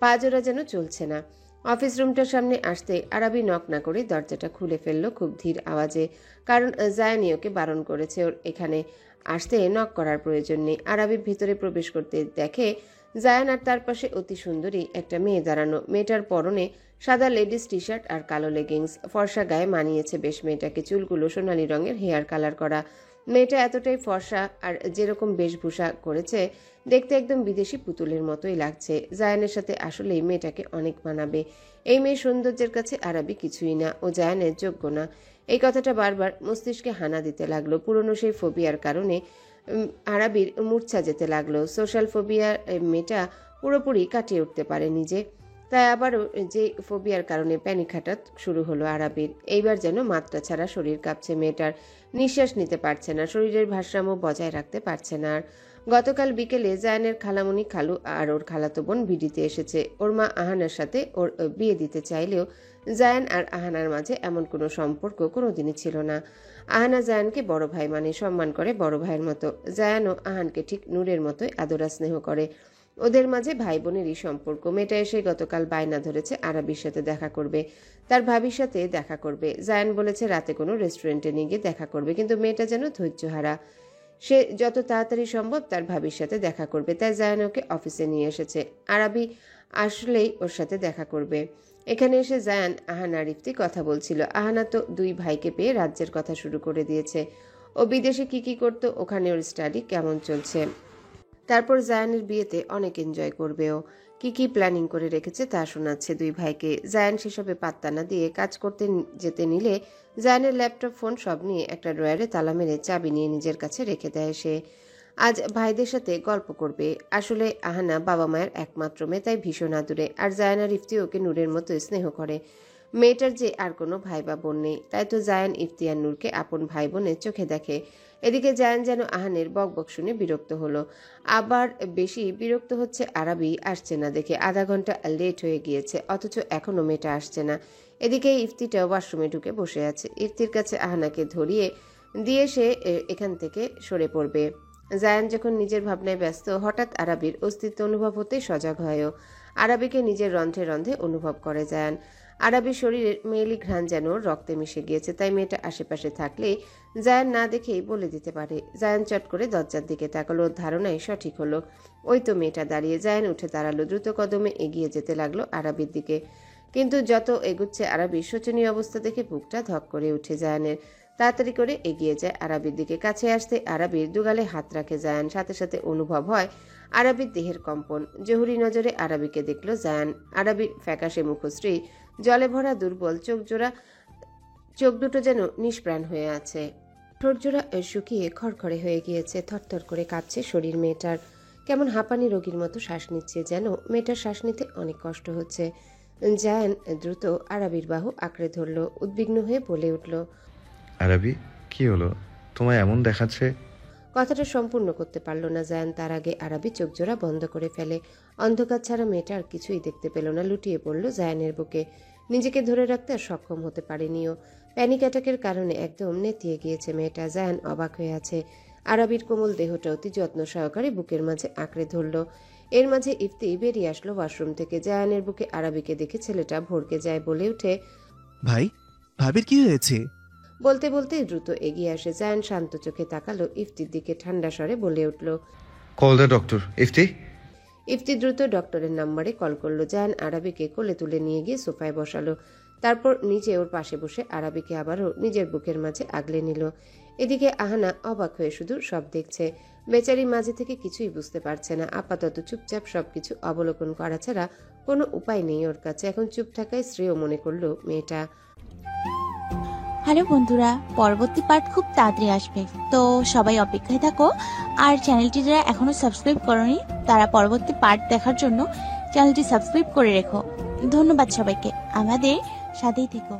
পা জোড়া যেন চলছে না। অফিস রুমটার সামনে আসতে আরাবি নক না করে দরজাটা খুলে ফেললো খুব ধীর আওয়াজে। কারণ জায়ানি ওকে বারণ করেছে ওর এখানে আসতে নক করার প্রয়োজন নেই। আরাবি ভিতরে প্রবেশ করতে দেখে জায়ান আর তার পাশে অতি সুন্দরী একটা মেয়ে দাঁড়ানো। মেয়েটার পরনে সাদা লেডিস টি শার্ট আর কালো লেগিংস। ফর্সা গায়ে মানিয়েছে বেশ মেয়েটাকে। চুলগুলো সোনালি রঙের হেয়ার কালার করা। মেয়েটা এতটাই ফর্সা আর যেরকম বেশভূষা করেছে দেখতে একদম বিদেশি পুতুলের মতোই লাগছে। জায়ানের সাথে আসলেই মেয়েটাকে অনেক মানাবে। এই মেয়ের সৌন্দর্যের কাছে আরাবি কিছুই না, ও জায়ানের যোগ্য না। এই কথাটা বারবার মস্তিষ্কে হানা দিতে লাগলো। পুরনো সেই ফোবিয়ার কারণে আরাবির মূর্ছা যেতে লাগলো। সোশ্যাল ফোবিয়ার মেয়েটা পুরোপুরি কাটিয়ে উঠতে পারে নিজে। তাই আবারও যে ফোবিয়ার কারণে প্যানিক হাঁটা শুরু হলো আরাবির। এইবার যেন মাত্রা ছাড়া শরীর কাঁপছে মেয়েটার, নিঃশ্বাস নিতে পারছে না, শরীরের ভারসাম্য বজায় রাখতে পারছে না আর। গতকাল বিকেলে জায়ানের খালামণি খালু আর ওর খালাতো বোন বিডিতে এসেছে। ওর মা আহানার সাথে ওর বিয়ে দিতে চাইলেও জায়ান আর আহানার মাঝে এমন কোনো সম্পর্ক কোনোদিনই ছিল না। আহানা জায়ানকে বড় ভাই মানে সম্মান করে বড় ভাইয়ের মতো। জায়ানও আহানকে ঠিক নূরের মতোই আদরা স্নেহ করে। ওদের মাঝে ভাই বোনেরই সম্পর্ক। মেয়েটা এসে গতকাল বায়না ধরেছে আরাবির সাথে দেখা করবে, তার ভাবির সাথে দেখা করবে। জায়ান বলেছে রাতে কোনো রেস্টুরেন্টে নিয়ে গিয়ে দেখা করবে, কিন্তু মেয়েটা যেন ধৈর্যহারা। সে যত তাড়াতাড়ি সম্ভব তার ভাবির সাথে দেখা করবে। তাই জায়ান ওকে অফিসে নিয়ে এসেছে। আরাবি আসলেই ওর সাথে দেখা করবে। এখানে এসে জায়ান, আহানা আর ইফতি কথা বলছিল। আহানা তো দুই ভাইকে পেয়ে রাজ্যের কথা শুরু করে দিয়েছে। ও বিদেশে কি করতো, ওখানে ওর স্টাডি কেমন চলছে, তারপর জায়ানের বিয়েতে অনেক এনজয় করবে ও কি প্ল্যানিং করে রেখেছে তা শোনাচ্ছে দুই ভাইকে। জায়ান সেসবে পাত্তা না দিয়ে কাজ করতে যেতে নিলে জায়ানের ল্যাপটপ ফোন সব নিয়ে একটা ড্রয়ারে তালা মেরে চাবি নিয়ে নিজের কাছে রেখে দেয় সে। আজ ভাইদের সাথে গল্প করবে। আসলে আহানা বাবা মায়ের একমাত্র মেয়ে, তাই ভীষণ আদুরে। আর জায়ান আর ইফতি ওকে নূরের মতো স্নেহ করে। মেয়েটার যে আর কোনো ভাই বা বোন নেই, তাই তো জায়ান ইফতি আর নূরকে আপন ভাই বোনের চোখে দেখে। এদিকে জায়ান যেন আহানের বকবক শুনে বিরক্ত হলো। আবার বেশি বিরক্ত হচ্ছে আরাবি আসছে না দেখে। আধা ঘন্টা লেট হয়ে গিয়েছে, অথচ এখনো মেয়েটা আসছে না। এদিকে ইফতিটাও ওয়াশরুমে ঢুকে বসে আছে। ইফতির কাছে আহানাকে ধরিয়ে দিয়ে সে এখান থেকে সরে পড়বে। জায়ান যখন নিজের ভাবনায় ব্যস্ত, হঠাৎ আরাবির অস্তিত্ব অনুভব হতেই সজাগ হয়ও। আরাবিকে নিজের রন্ধ্রে রন্ধ্রে অনুভব করে জায়ান। আরাবির শরীরের মেয়েলি ঘ্রাণ যেন রক্তে মিশে গিয়েছে, তাই মেয়েটা আশেপাশে থাকলে জায়ান না দেখেই বলে দিতে পারে। জায়ান চট করে দরজার দিকে তাকালো, ধারণাই সঠিক হলো। ওই তো মেয়েটা দাঁড়িয়ে। জায়ান উঠে দাঁড়ালো, দ্রুত কদমে এগিয়ে যেতে লাগলো আরাবির দিকে। কিন্তু যত এগুচ্ছে আরাবির শোচনীয় অবস্থা দেখে বুকটা ধক করে উঠে জায়ানের। তাড়াতাড়ি করে এগিয়ে যায় আরাবির দিকে। কাছে আসতে আরাবির দুগালে হাত রাখে জায়ান। সাথে সাথে অনুভব হয় আরাবির দেহের কম্পন। জহুরি নজরে আরাবিকে দেখলো জায়ান। আরাবির ফ্যাকাশে মুখশ্রী, জলে ভরা দুর্বল চোখ দুটো যেন নিষ্প্রাণ হয়ে আছে। ঠোঁটজোড়া শুকিয়ে খড়খড়ে হয়ে গিয়েছে। থরথর করে কাঁপছে শরীর মেয়েটার। কেমন হাঁপানি রোগীর মতো শ্বাস নিচ্ছে, যেন মেয়েটার শ্বাস নিতে অনেক কষ্ট হচ্ছে। জায়ান দ্রুত আরাবির বাহু আঁকড়ে ধরল, উদ্বিগ্ন হয়ে বলে উঠল, আরাবি কি হলো, তোমায় এমন দেখাচ্ছে? কথাটা সম্পূর্ণ করতে পারল না জায়ান। তার আগে আরাবি চোখ জোড়া বন্ধ করে ফেলে। অন্ধকার ছাড়া মেয়েটা আর কিছুই দেখতে পেল না। লুটিয়ে পড়ল জায়ানের বুকে। নিজেকে ধরে রাখতে আর সক্ষম হতে পারেনিও। প্যানিক অ্যাটাকের কারণে একদম নেতিয়ে গিয়েছে মেয়েটা। জায়ান অবাক হয়ে আছে। আরাবির কোমল দেহটা অতি যত্ন সহকারে বুকের মাঝে আঁকড়ে ধরল। এর মাঝে ইফতি বেরিয়ে আসলো ওয়াশরুম থেকে। জায়ানের বুকে আরাবিকে দেখে ছেলেটা ভড়কে যায়, বলে উঠে, ভাই, ভাবির কি হয়েছে? বলতে বলতে দ্রুত এগিয়ে আসে। জায়ান শান্ত চোখে তাকালো ইফতির দিকে, ঠান্ডা স্বরে বলে উঠল, call the doctor. Ifti Ifti দ্রুত ডক্টরের নাম্বারে কল করলো। জায়ান আরাবিকে কোলে তুলে নিয়ে গিয়ে সোফায় বসালো। তারপর নিজে ওর পাশে বসে আরাবিকে আবারও নিজের বুকের মাঝে আগলে নিল। এদিকে আহানা অবাক হয়ে শুধু সব দেখছে। বেচারি মাঝে থেকে কিছুই বুঝতে পারছে না। আপাতত চুপচাপ সবকিছু অবলোকন করা ছাড়া কোনো উপায় নেই ওর কাছে। এখন চুপ থাকায় শ্রেয় মনে করলো মেয়েটা। হ্যালো বন্ধুরা, পরবর্তী পার্ট খুব তাড়াতাড়ি আসবে, তো সবাই অপেক্ষায় থাকো। আর চ্যানেলটি যারা এখনো সাবস্ক্রাইব করোনি, তারা পরবর্তী পার্ট দেখার জন্য চ্যানেলটি সাবস্ক্রাইব করে রেখো। ধন্যবাদ সবাইকে, আমাদের সাথেই থেকো।